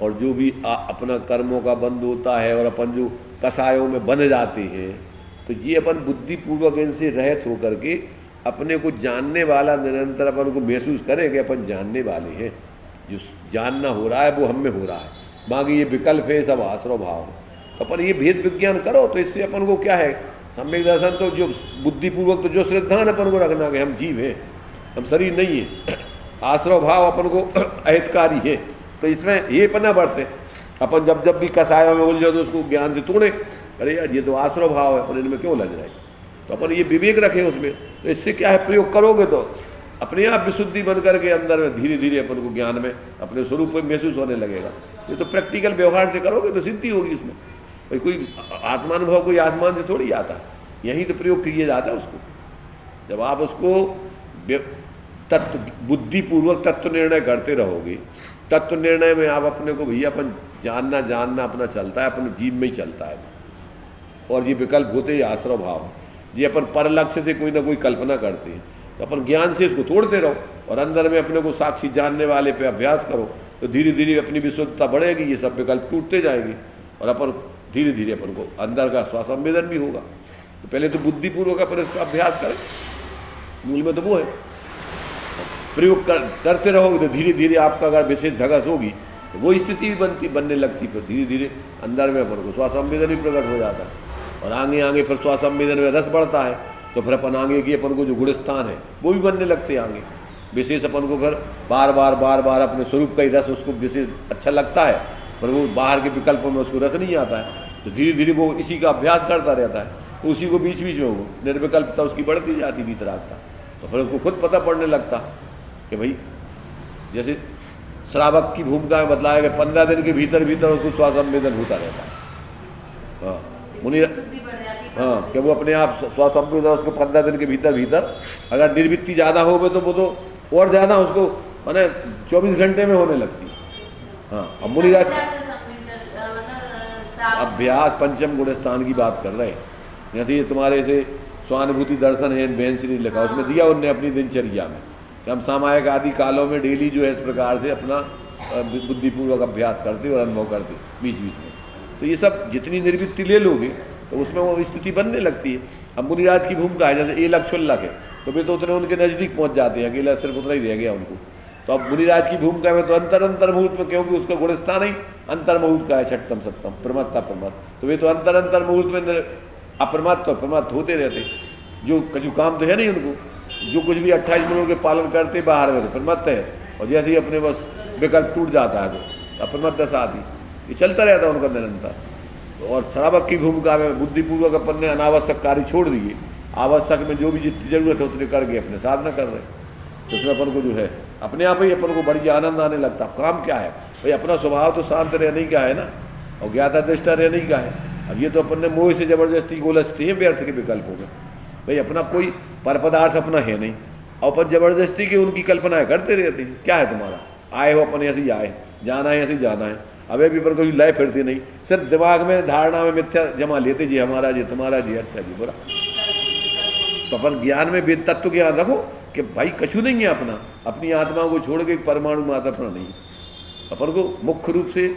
[SPEAKER 1] और जो भी अपना कर्मों का बंध होता है और अपन जो कसायों में बन जाते हैं, तो ये अपन बुद्धिपूर्वक इनसे रहित होकर के अपने को जानने वाला निरंतर अपन को महसूस करें कि अपन जानने वाले हैं, जो जानना हो रहा है वो हम में हो रहा है, बाकी ये विकल्प है सब आश्रव भाव। तो अपन ये भेद विज्ञान करो तो इससे अपन को क्या है, सम्यक दर्शन तो जो बुद्धिपूर्वक तो जो श्रद्धान अपन को रखना कि हम जीव हैं, हम शरीर नहीं है, आश्रव भाव अपन को अहितकारी है। तो इसमें ये पन्ना बढ़ते अपन जब भी कसायों में उलझो तो उसको ज्ञान से तोड़े, अरे यार ये तो आश्रव भाव है, अपन इनमें क्यों लग रहे। तो अपन ये विवेक रखें उसमें, तो इससे क्या है प्रयोग करोगे तो अपने आप विशुद्धि बन करके अंदर में धीरे धीरे अपन को ज्ञान में अपने स्वरूप में महसूस होने लगेगा। ये तो प्रैक्टिकल व्यवहार से करोगे तो सिद्धि होगी उसमें। भाई कोई आत्मानुभव कोई आसमान से थोड़ी आता, यहीं तो प्रयोग किया जाता है उसको। जब आप उसको तत्व बुद्धिपूर्वक तत्व निर्णय करते रहोगे, तत्व निर्णय में आप अपने को भैया अपन जानना अपना चलता है, अपने जीव में ही चलता है। और ये विकल्प होते ही आश्रव भाव, ये अपन पर लक्ष्य से कोई ना कोई कल्पना करते हैं, तो अपन ज्ञान से इसको तोड़ते रहो और अंदर में अपने को साक्षी जानने वाले पे अभ्यास करो, तो धीरे धीरे अपनी विशुद्धता बढ़ेगी, ये सब विकल्प टूटते जाएंगे और अपन धीरे धीरे अपन को अंदर का स्वासंवेदन भी होगा। तो पहले तो बुद्धिपूर्वक अपन इसका अभ्यास करें, मूल में तो वो है। प्रयोग करते रहोगे तो धीरे धीरे आपका अगर विशेष धगस होगी तो वो स्थिति भी बनने लगती, फिर धीरे धीरे अंदर में अपन को स्वासंवेदन भी प्रकट हो जाता है और आगे फिर स्वासंवेदन में रस बढ़ता है, तो फिर अपन आगे की अपन को जो गुणस्थान है वो भी बनने लगते हैं आगे। विशेष अपन को फिर बार बार अपने स्वरूप का ही रस उसको विशेष अच्छा लगता है, पर वो बाहर के विकल्पों में उसको रस नहीं आता है, तो धीरे धीरे वो इसी का अभ्यास करता रहता है, तो उसी को बीच में वो निर्विकल्पता उसकी बढ़ती जाती भीतरागता। तो फिर उसको खुद पता पड़ने लगता कि भाई जैसे श्रावक की भूमिका में बतलाया गया 15 दिन के भीतर उसको स्वासंवेदन होता रहता है। हाँ मुनि, हाँ कि वो अपने आप स्वासंवेदन उसको 15 दिन के भीतर अगर निर्वृत्ति ज़्यादा हो तो वो तो और ज़्यादा उसको माने 24 घंटे में होने लगती। हाँ अब मुनिराज अभ्यास पंचम गुणस्थान की बात कर रहे हैं, जैसे ये तुम्हारे से स्वानुभूति दर्शन है बहन श्री लिखा, उसमें दिया उनने अपनी दिनचर्या में कि हम सामायिक आदि कालों में डेली जो है इस प्रकार से अपना बुद्धिपूर्वक अभ्यास करते और अनुभव करते बीच में। तो ये सब जितनी निर्वृत्ति ले लोगे तो उसमें वो स्थिति बनने लगती है। अब मुनिराज की भूमिका है जैसे 1 क्षुल्लक है, तो वे तो उतने उनके नज़दीक पहुँच जाते हैं, अकेला सिर्फ उतना ही रह गया उनको। तो अब मुनिराज की भूमिका में तो अंतर मुहूर्त में, क्योंकि उसका गुणस्थान ही अंतर मुहूर्त का है, छठम सप्तम प्रमत्ता प्रमत्त, तो वे तो अंतर मुहूर्त में अप्रमत्त और प्रमत्त होते रहते, जो कछु काम तो है नहीं उनको, जो कुछ भी 28 मिनट के पालन करते बाहर में तो प्रमत्त है, और जैसे ही अपने बस विकल्प टूट जाता है तो अप्रमत्त दशा आती, ये चलता रहता है उनका निरंतर। और श्रावक की भूमिका में बुद्धिपूर्वक अपन ने अनावश्यक कार्य छोड़ दिए, आवश्यक में जो भी जितनी जरूरत है उतने करके अपने साधना कर रहे, तो उसमें अपन को जो है अपने आप ही अपन को बड़ी आनंद आने लगता। काम क्या है भाई, अपना स्वभाव तो शांत रहने का है ना, और ज्ञाता दृष्टा रहने का है। अब ये तो अपन ने मोह से जबरदस्ती गोलस्ती है व्यर्थ के विकल्पों में, भाई अपना कोई पर पदार्थ अपना है नहीं, और अपन जबरदस्ती की उनकी कल्पनाएं करते रहते हैं। क्या है तुम्हारा, आए हो अपन ऐसे ही आए, जाना है ऐसे ही जाना है, अबे भी पर कोई लय फिरती नहीं, सिर्फ दिमाग में धारणा में मिथ्या जमा लेते जी हमारा जी तुम्हारा जी अच्छा जी बुरा। तो अपन ज्ञान में वेद तत्व ज्ञान रखो कि भाई कछु नहीं है अपना, अपनी आत्मा को छोड़ के परमाणु मात्र अपना नहीं। अपन को मुख्य रूप से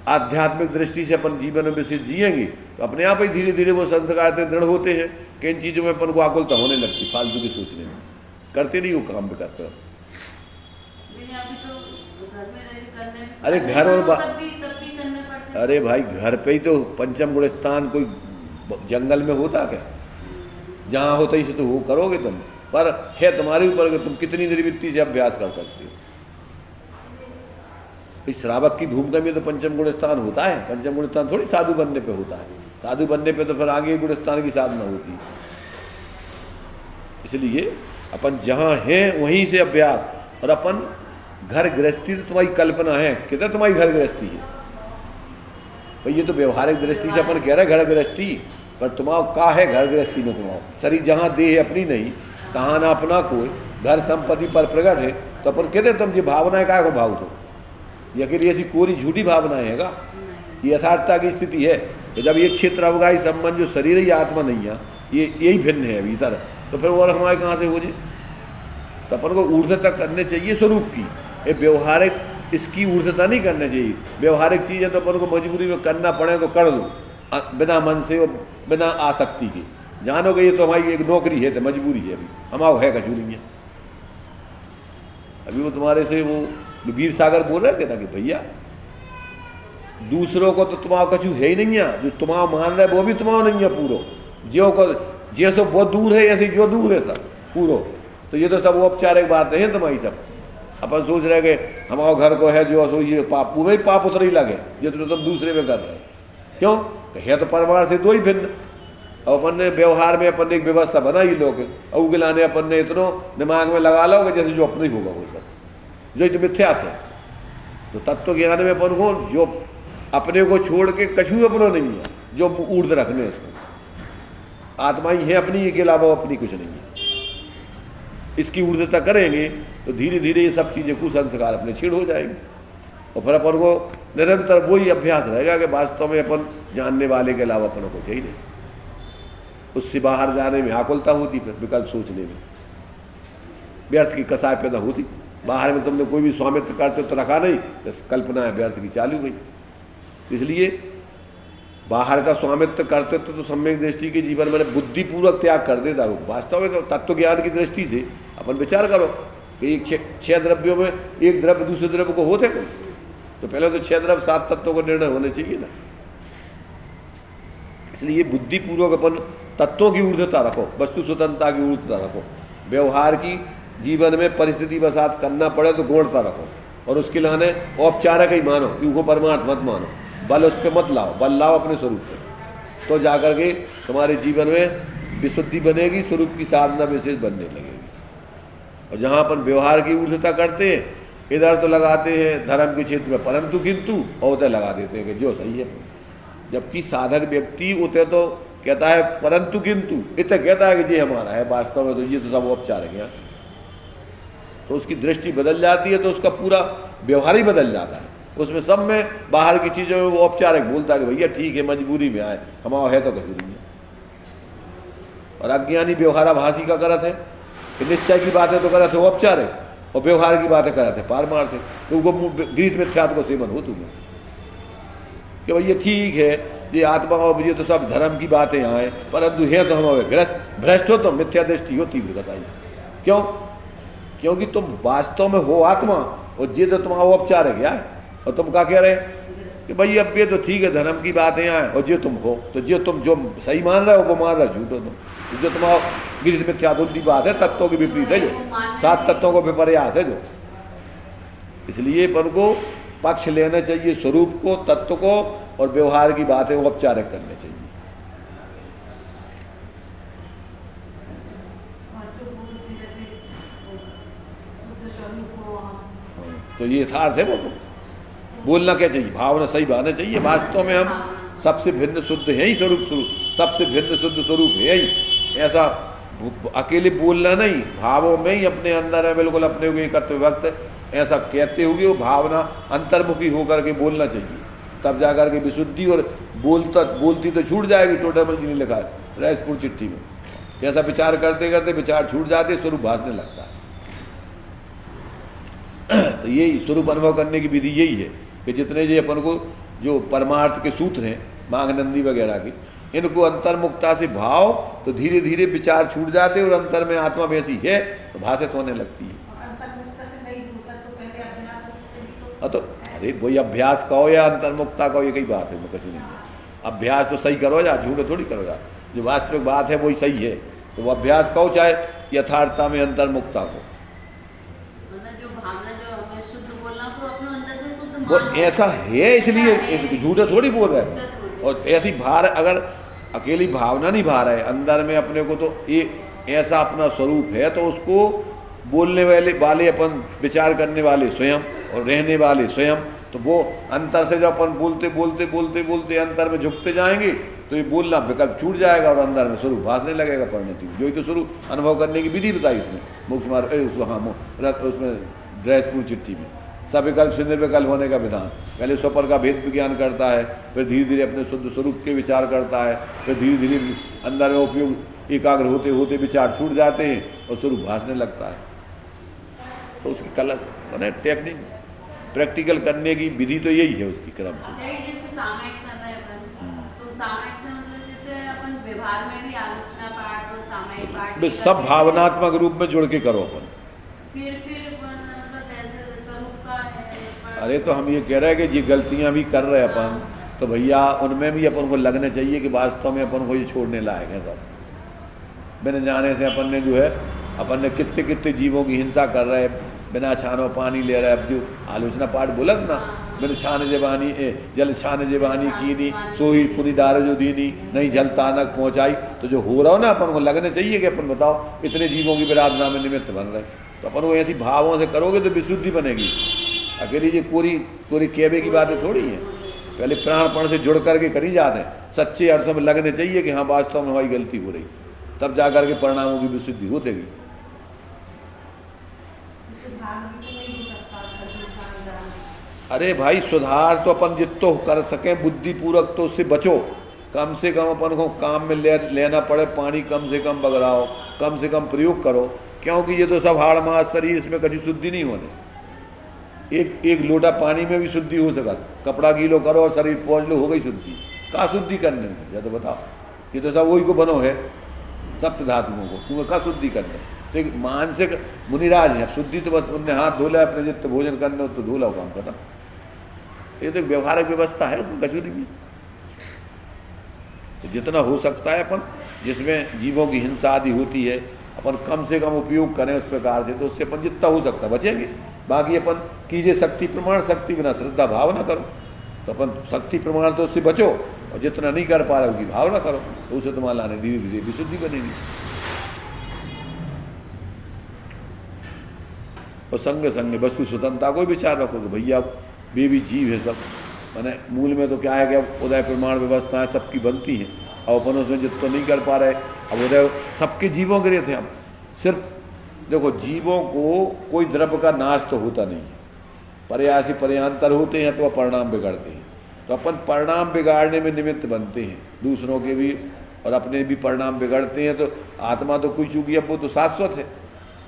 [SPEAKER 1] आध्यात्मिक दृष्टि से अपन जीवन में विशेष जिएंगे तो अपने आप ही धीरे धीरे वो संस्कार से दृढ़ होते हैं कि इन चीज़ों में अपन को आकुलता होने लगती, फालतू की सोचने में करते नहीं वो काम भी करते हो। अरे घर और
[SPEAKER 3] तब भी करने पड़ते हैं।
[SPEAKER 1] अरे भाई घर पे ही तो पंचम गुण स्थान कोई जंगल में होता क्या? जहाँ होता ही से तो वो करोगे तुम, पर है तुम्हारे ऊपर कि तुम कितनी निर्वृत्ति से अभ्यास कर सकते हो। इस श्रावक की भूमिका में तो पंचम गुण स्थान होता है। पंचम गुण स्थान थोड़ी साधु बनने पे होता है। साधु बनने पे तो फिर आगे गुण स्थान की साधना होती है। इसलिए अपन जहाँ हैं वहीं से अभ्यास, और अपन घर गृहस्थी तो तुम्हारी कल्पना है, कितना तुम्हारी घर गृहस्थी है भाई, ये तो व्यवहारिक दृष्टि से अपन कह रहे हैं घर गृहस्थी, पर तुम्हारा का है घर गृहस्थी में? तुम्हारा शरीर जहाँ देह अपनी नहीं, तहाँ ना अपना कोई, घर संपत्ति पर प्रकट है, तो अपन कहते तुम ये भावनाएं क्या को भाव दो? ये अकेली ऐसी कोरी झूठी भावनाएं है का? ये यथार्थता की स्थिति है। तो जब ये क्षेत्र अवगाही संबंध जो शरीर ही आत्मा नहीं है, ये यही भिन्न है भीतर, तो फिर और हमारे कहाँ से हो जाए? तो अपन को ऊर्ध्वता करने चाहिए स्वरूप की, ये व्यवहारिक इसकी ऊर्ध्वता नहीं करनी चाहिए। व्यवहारिक चीज़ें तो अपन को मजबूरी में करना पड़े तो कर दो, बिना मन से और बिना आसक्ति के। जानो कि ये तो हमारी एक नौकरी है, तो मजबूरी है, अभी हमारा है कचूरी है। अभी वो तुम्हारे से वो वीर सागर बोल रहे थे ना कि भैया दूसरों को तो तुम्हारा कछु है ही नहीं है, जो तुम्हारा मान रहा है वो भी तुम्हारा नहीं है पूरो, जो को जैसे वो दूर है ऐसे जो दूर है सब पूरो। तो ये तो सब औपचारिक बातें हैं तुम्हारी सब। अपन सोच रहे कि हमारा घर को है जो ये पाप, पूरे पाप उतर ही लगे जो तुम दूसरे में कर रहे हो। क्यों? है तो परिवार से दो ही भिन्न। और अपन ने व्यवहार में अपन ने एक व्यवस्था बनाई लोग, और उगलाने अपन ने इतनो दिमाग में लगा लो जैसे जो अपने ही होगा वो सब, जो तो मिथ्या थे। तो तत्व ज्ञान में अपन को जो अपने को छोड़ के कछु अपना नहीं है, जो ऊर्ध रखने इसमें आत्मा ही है अपनी, के अलावा अपनी कुछ नहीं है। इसकी ऊर्धता करेंगे तो धीरे धीरे ये सब चीज़ें कुसंस्कार अपने छीड़ हो जाएंगे, और फिर अपन को निरंतर वही अभ्यास रहेगा कि वास्तव में अपन जानने वाले के अलावा अपन को चाहिए नहीं। उससे बाहर जाने में आकुलता होती, फिर विकल्प सोचने में व्यर्थ की कसाय पैदा होती। बाहर में तुमने कोई भी स्वामित्व करते तो रखा नहीं, तो कल्पना है व्यर्थ की चालू गई। इसलिए बाहर का स्वामित्व करते तो सम्यक दृष्टि के जीवन में बुद्धिपूर्वक त्याग कर देता हो। वास्तव में तो तत्व ज्ञान की दृष्टि से अपन विचार करो कि एक 6 द्रव्यों में एक द्रव्य दूसरे द्रव्य को होते कौन? तो पहले तो 6 द्रव्य 7 तत्वों को निर्णय होने चाहिए ना। इसलिए बुद्धिपूर्वक अपन तत्वों की ऊर्ध्वता रखो, वस्तु स्वतंत्रता की ऊर्ध्वता रखो। व्यवहार की जीवन में परिस्थिति वसात करना पड़े तो गौणता रखो, और उसके लाने औपचारिक ही मानो, उनको परमार्थ मत मानो। बल उस पर मत लाओ, बल लाओ अपने स्वरूप पे, तो जाकर के तुम्हारे जीवन में विशुद्धि बनेगी, स्वरूप की साधना विशेष बनने लगेगी। और जहाँ अपन व्यवहार की ऊर्ध्वता करते हैं, इधर तो लगाते हैं धर्म के क्षेत्र में परंतु किंतु, और उधर लगा देते हैं कि जो सही है। जबकि साधक व्यक्ति उतरे तो कहता है परंतु किंतु, इतना कहता है कि जी हमारा है, वास्तव में तो ये तो सब औपचारिक है। तो उसकी दृष्टि बदल जाती है, तो उसका पूरा व्यवहार ही बदल जाता है। उसमें सब में बाहर की चीज़ों में वो औपचारिक बोलता है कि भैया ठीक है, मजबूरी में आए, हमारा है तो कहीं नहीं है। और अज्ञानी व्यवहाराभासी का करत है कि निश्चय की बातें तो करत है औपचारिक, और व्यवहार की बातें करत है पारमार्थिक। तो वो गृहीत मिथ्यात्व को सेवन हो तुम्हें कि भैया ठीक है, ये आत्मा और ये तो सब धर्म की बातें यहाँ हैं, परंतु है तो हमारे भ्रष्ट हो, तो मिथ्या दृष्टि हो तीव्र कसाई। क्यों? क्योंकि तुम वास्तव में हो आत्मा, और ये तो तुम्हारा औपचारिक है। और तुम क्या कह रहे कि भाई अब ये तो ठीक है धर्म की बातें यहाँ, और जो तुम हो, तो जो तुम जो सही मान रहे हो वो मान रहे हो झूठ हो तुम। जो तुम्हारा गिरित मिथ्या उल्टी बात है, तत्वों के विपरीत है, जो 7 तत्वों को विपर्यास है जो। इसलिए अपन को पक्ष लेना चाहिए स्वरूप को, तत्व को, और व्यवहार की बातें औपचारिक करने चाहिए। तो ये यथार्थ है। वो तो बोलना क्या चाहिए, भावना सही भावना चाहिए। वास्तव में हम सबसे भिन्न शुद्ध है ही, स्वरूप सबसे भिन्न शुद्ध स्वरूप है ही। ऐसा अकेले बोलना नहीं, भावों में ही अपने अंदर है, बिल्कुल अपने को एकत्व वक्त ऐसा कहते हुए वो भावना अंतर्मुखी होकर के बोलना चाहिए। तब जाकर के विशुद्धि, और बोलती तो छूट जाएगी। टोटल जी ने लिखा है रायसपुर चिट्ठी में, कैसा विचार करते करते विचार छूट जाते, स्वरूप भासने लगता है। तो यही स्वरूप अनुभव करने की विधि यही है कि जितने ये अपन को जो परमार्थ के सूत्र हैं माघनंदी वगैरह के, इनको अंतर्मुखता से भाव तो धीरे धीरे विचार छूट जाते, और अंतर में आत्मा वैसी है तो भाषित होने लगती है। तो देख वही अभ्यास कहो या अंतर्मुक्ता कहो, ये कई बात है, मैं कहीं नहीं है। अभ्यास तो सही करो या झूठ थोड़ी करो या, जो वास्तविक बात है वही सही है, तो वो अभ्यास कहो चाहे यथार्थता में अंतर्मुक्ता को।
[SPEAKER 3] मतलब जो भावना जो हमें शुद्ध बोलना तो अपने अंदर से शुद्ध
[SPEAKER 1] वो
[SPEAKER 3] मान
[SPEAKER 1] ऐसा है इसलिए झूठे थोड़ी बोल रहे हैं। और ऐसी भार अगर अकेली भावना नहीं भार है अंदर में अपने को, तो ये ऐसा अपना स्वरूप है, तो उसको बोलने वाले अपन विचार करने वाले स्वयं और रहने वाले स्वयं, तो वो अंतर से जब अपन बोलते बोलते बोलते बोलते अंतर में झुकते जाएंगे तो ये बोलना विकल्प छूट जाएगा और अंदर में स्वरूप भासने लगेगा परिणति। जो ही तो स्वरूप अनुभव करने की विधि बताई उसने मोक्ष मार्ग उसमें ड्रेसपुर चिट्ठी में, सविकल्प से निर्विकल्प होने का विधान। पहले स्वपर का भेद विज्ञान करता है, फिर धीरे धीरे अपने शुद्ध स्वरूप के विचार करता है, फिर धीरे धीरे अंदर में उपयोग एकाग्र होते होते विचार छूट जाते हैं और स्वरूप भासने लगता है। तो उसकी कला मैंने टेक्निक प्रैक्टिकल करने की विधि तो यही है उसकी क्रम से।
[SPEAKER 3] जैसे सामयिक कर रहे हैं अपन, तो सामयिक से मतलब जैसे अपन व्यवहार में भी आलोचना पाठ और सामयिक पाठ
[SPEAKER 1] सब भावनात्मक रूप में जुड़ के करो अपन।
[SPEAKER 3] फिर मतलब जैसे स्वरूप का
[SPEAKER 1] अरे तो हम ये कह रहे हैं कि ये गलतियां भी कर रहे हैं अपन, तो भैया उनमें भी अपन को लगने चाहिए कि वास्तव में अपन को ये छोड़ने लायक है सब। बिना जाने से अपन ने जो है अपन ने कितने कितने जीवों की हिंसा कर रहे हैं, बिना छानो पानी ले रहे। अब जो आलोचना पाठ बोलत ना, बिन छान जेबानी जल छान जेबानी कीनी सोही पुनी डार जो दीनी नहीं जल तानक पहुँचाई। तो जो हो रहा हो ना अपन को लगने चाहिए कि अपन बताओ इतने जीवों की विराधना में निमित्त बन रहे, तो अपन वो ऐसी भावों से करोगे तो विशुद्धि बनेगी। अकेली ये कोरी कहवे की बातें थोड़ी है, पहले प्राणपण से जुड़ करके करी जाते हैं, सच्चे अर्थों में लगने चाहिए कि हाँ वास्तव में हमारी गलती हो रही, तब जा करके परिणामों की विशुद्धि होतेगी। अरे भाई सुधार तो अपन जितो कर सकें बुद्धिपूर्वक तो उससे बचो, कम से कम अपन को काम में लेना पड़े, पानी कम से कम बगड़ाओ, कम से कम प्रयोग करो, क्योंकि ये तो सब हाड़ मास शरीर, इसमें कभी शुद्धि नहीं होने। एक लोटा पानी में भी शुद्धि हो सका, कपड़ा गीलो करो और शरीर पहुँच लो, हो गई शुद्धि। कहाँ शुद्धि करने में, या तो बताओ, ये तो सब वही को बनो है सप्त धातुओं को, तुम्हें कहाँ शुद्धि करने। तो एक मानसिक मुनिराज है, शुद्धि तो बस उनने हाथ धोला अपने जितने भोजन करने तो धोला काम करना, ये तो व्यवहारिक व्यवस्था है, उसमें कचूरी भी। तो जितना हो सकता है अपन जिसमें जीवों की हिंसा आदि होती है अपन कम से कम उपयोग करें उस प्रकार से, तो उससे अपन जितना हो सकता है बचेंगे। बाकी अपन कीजिए शक्ति प्रमाण, शक्ति बिना श्रद्धा भाव ना करो, तो अपन शक्ति प्रमाण तो उससे बचो, और जितना नहीं कर पा रहे उसकी भावना करो, तो उसे तुम्हारा लाने धीरे धीरे विशुद्धि बनेगी। और संग संग वस्तु स्वतंत्रता को विचार रखो कि भैया वे भी जीव है सब, मैंने मूल में तो क्या है कि अब उदय प्रमाण व्यवस्थाएं सबकी बनती हैं, और अपन उसमें जितना नहीं कर पा रहे, अब उदय सबके जीवों के लिए थे हम। सिर्फ देखो जीवों को कोई द्रव्य का नाश तो होता नहीं है, पर्यासी पर्यांतर होते हैं तो वह परिणाम बिगड़ते हैं, तो अपन परिणाम बिगाड़ने में निमित्त बनते हैं, दूसरों के भी और अपने भी परिणाम बिगड़ते हैं। तो आत्मा तो कोई चूंकि अब वो तो शाश्वत है,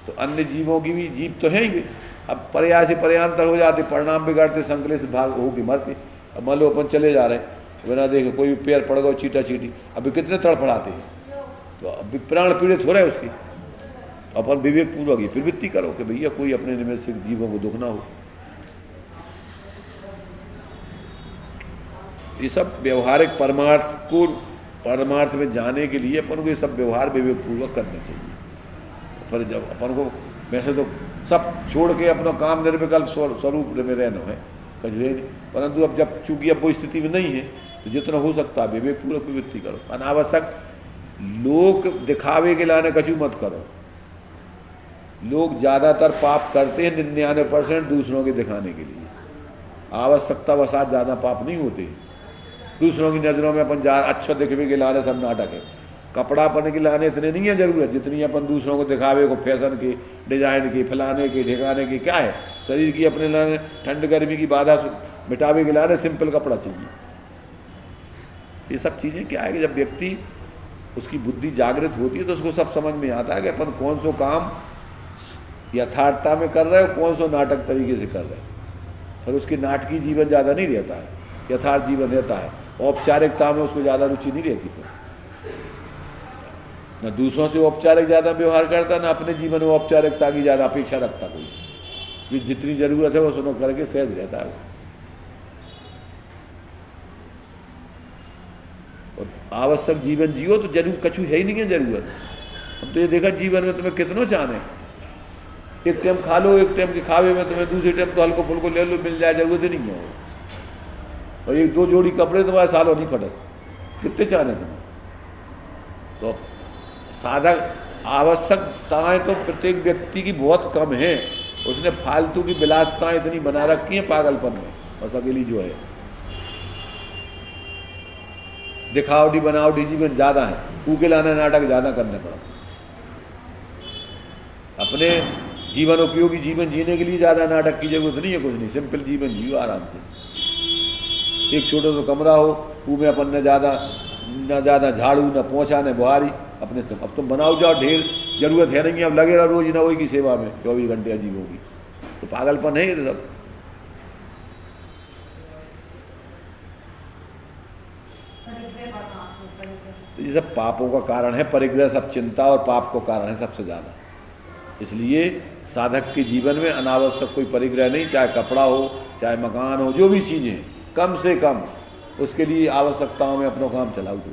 [SPEAKER 1] तो अन्य जीवों की भी जीव तो है ही, अब पर्यासी पर्यांतर हो जाते, परिणाम बिगाड़ते, संकलित भाग होगी मरते। अब मान लो अपन चले जा रहे हैं बिना देखे, कोई पैर पड़ गया चीटा चीटी, अभी कितने तड़फड़ाते हैं, तो अभी प्राण पीड़ित हो रहे हैं उसकी। अपन विवेक पूर्वक ही प्रवृत्ति करो कि भैया कोई अपने निमित्त से जीवों को दुख ना हो। ये सब व्यवहारिक परमार्थ में जाने के लिए अपन को ये सब व्यवहार विवेक पूर्वक करने चाहिए। पर जब अपन को वैसे तो सब छोड़ के अपना काम निर्विकल्प स्वरूप में रहना है कहीं, परंतु अब जब चूंकि अब वो स्थिति में नहीं है तो जितना हो सकता है विवेक पूर्वक प्रवृत्ति करो। अनावश्यक लोग दिखावे के लाने कछु मत करो। लोग ज़्यादातर पाप करते हैं 99% दूसरों के दिखाने के लिए, आवश्यकता वसात ज़्यादा पाप नहीं होते। दूसरों की नज़रों में अपन अच्छा दिखने के लाने सब नाटक है, कपड़ा पहनने के लाने इतने नहीं है ज़रूरत जितनी अपन दूसरों को दिखावे को, फैशन के, डिजाइन के, फलाने के, ढिकाने के, क्या है शरीर की अपने लाने ठंड गर्मी की बाधा मिटावे के लाने सिंपल कपड़ा चाहिए। ये सब चीज़ें क्या है कि जब व्यक्ति उसकी बुद्धि जागृत होती है तो उसको सब समझ में आता है कि अपन कौन सो काम यथार्थता में कर रहे हो, कौन सो नाटक तरीके से कर रहे हो। फिर उसकी नाटकीय जीवन ज़्यादा नहीं रहता है, यथार्थ जीवन रहता है। औपचारिकता में उसको ज़्यादा रुचि नहीं रहती, फिर न दूसरों से औपचारिक ज़्यादा व्यवहार करता, ना अपने जीवन में औपचारिकता की ज़्यादा अपेक्षा रखता कोई, जो जितनी ज़रूरत है वो सुनो करके सहज रहता है। तो आवश्यक जीवन जियो तो जरूर कछु है ही नहीं है जरूरत। अब तो ये देखा जीवन में तुम्हें कितनों चाहने, एक टाइम खा लो, एक टाइम के खावे में तुम्हें दूसरे टाइम तो हल्को फुल्को ले लो, मिल जाए, जरूरत ही नहीं है। और एक दो जोड़ी कपड़े तुम्हारे सालों नहीं फटक, कितने चाहने तुम्हें। तो साधक आवश्यकताएं तो प्रत्येक व्यक्ति की बहुत कम है, उसने फालतू की विलासताएं इतनी बना रखी हैं पागलपन में, बस अकेली जो है दिखावटी बनावटी जीवन ज़्यादा है, ऊके लाना नाटक ज़्यादा करने पड़ा। अपने जीवन उपयोगी जीवन जीने के लिए ज़्यादा नाटक की जरूरत नहीं है, कुछ नहीं, सिंपल जीवन जियो आराम से। एक छोटा सा कमरा हो, उसमें अपन न ज़्यादा झाड़ू, न पोंछा, न बुहारी, अपने अब तुम बनाओ जाओ, ढेर जरूरत है नहीं, अब लगे रहो रोज ना वही की सेवा में 24 घंटे अजीब होगी, तो पागलपन है ये सब। तो ये सब पापों का कारण है, परिग्रह सब चिंता और पाप को कारण है सबसे ज़्यादा। इसलिए साधक के जीवन में अनावश्यक कोई परिग्रह नहीं, चाहे कपड़ा हो, चाहे मकान हो, जो भी चीज़ें, कम से कम उसके लिए आवश्यकताओं में अपना काम चलाओ दो,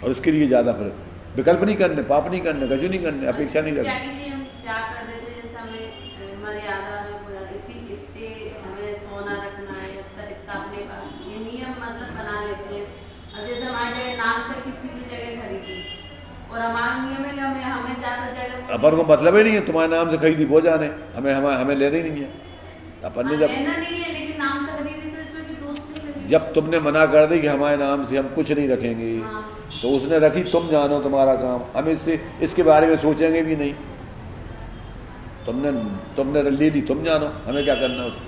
[SPEAKER 1] और उसके लिए ज़्यादा फिर विकल्प नहीं करने, पाप नहीं करने, गजू नहीं करने, अपेक्षा नहीं रखने। अपन को मतलब ही नहीं है, तुम्हारे नाम से खरीदी वो जाने, हमें लेना ही नहीं है। अपन ने जब तुमने मना कर दी कि हमारे नाम से हम कुछ नहीं रखेंगे, तो उसने रखी, तुम जानो तुम्हारा काम, हम इसके बारे में सोचेंगे भी नहीं। तुमने ले ली, तुम जानो, हमें क्या करना उसमें।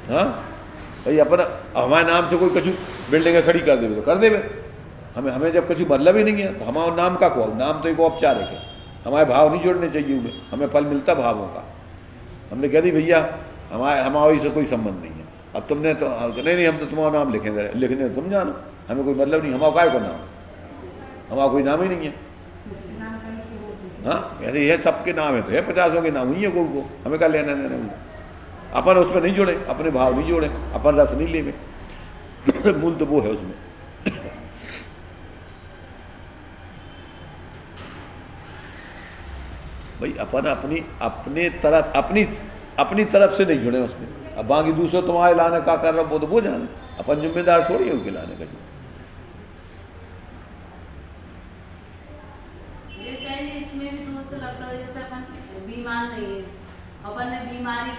[SPEAKER 1] हाँ भाई, अपना हमारे नाम से कोई कछु बिल्डिंग खड़ी कर देवे तो कर देवे, हमें जब कछु मतलब ही नहीं है तो हमारा नाम का को, नाम तो एक औपचारिक है, हमारे भाव नहीं जोड़ने चाहिए उनमें, हमें फल मिलता भावों का। हमने कह दी भैया हमारे से कोई संबंध नहीं है, अब तुमने तो नहीं हम तो तुम्हारा नाम लिखने तुम जानो, हमें कोई मतलब नहीं, हमारा काय को नाम, हमारा कोई नाम ही नहीं है। हाँ ऐसे ये सबके नाम है, तो है 50 के नाम ही है को, हमें क्या लेना देना। अपन उसमें नहीं जोड़े, अपने भाव नहीं जोड़े, अपन रस नहीं लेवे, मूल तो वो है उसमें। भाई अपन अपनी तरफ से नहीं जुड़े उसमें, अब बाकी दूसरे तुम्हारे लाने का कर रहा वो तो वो जाने, अपन जिम्मेदार थोड़ी है उनके लाने का।
[SPEAKER 3] इसमें भी दोस्त लगता है जैसे अपन बीमार नहीं है, अपन ने बीमारी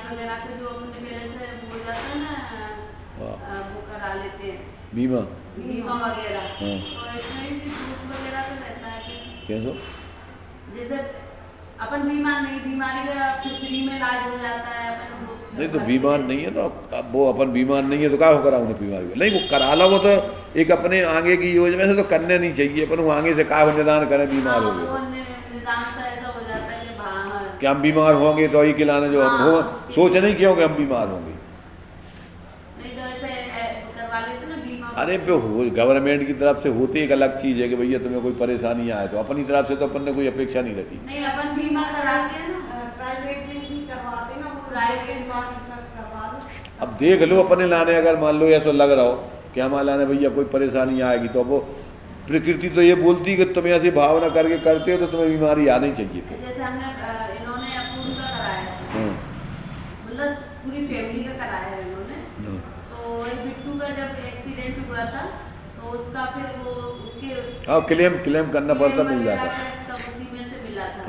[SPEAKER 3] वगैरह को जो अपने पहले से बोल जाता है ना, वो करा लेते हैं बीमा वगैरह, तो इसमें भी दोस्त वगैरह तो रहता है कि
[SPEAKER 1] कैसे,
[SPEAKER 3] जैसे अपन बीमार नहीं, बीमारी का फ्री में इलाज हो जाता है, अपन
[SPEAKER 1] नहीं तो बीमार नहीं है तो अब वो अपन बीमार नहीं है तो क्या हो करा उन्हें बीमारी नहीं, वो करा लो, वो तो एक अपने आगे की योजना से तो करने नहीं चाहिए, अपन वो आगे से क्या निदान करें बीमार हो गए, कि हम बीमार होंगे तो ही खिलाने जो हम हो, सोच नहीं क्यों कि हम बीमार होंगे। अरे पे हो गवर्नमेंट की तरफ से होती एक अलग चीज़ है कि भैया तुम्हें कोई परेशानी आए, तो अपनी तरफ से तो अपन ने कोई अपेक्षा नहीं रखी।
[SPEAKER 3] नहीं अपन बीमा कराते हैं ना,
[SPEAKER 2] प्राइवेट में भी करवाते ना, प्राइवेट करवा लो।
[SPEAKER 1] अब देख लो अपने लाने, अगर मान लो ऐसा लग रहा हो कि हमारे लाने भैया कोई परेशानी आएगी, तो वो प्रकृति तो ये बोलती कि तुम ऐसी भावना करके करते हो तो तुम्हें बीमारी आनी चाहिए।
[SPEAKER 3] जैसे हमने इन्होंने अपूर्व का कराया, मतलब पूरी फैमिली का कराया है इन्होंने, तो बिट्टू का जब एक्सीडेंट हुआ था तो उसका फिर वो उसके
[SPEAKER 1] हाँ क्लेम करना पड़ता, मिल जाता,
[SPEAKER 3] तब उसी में से मिला था।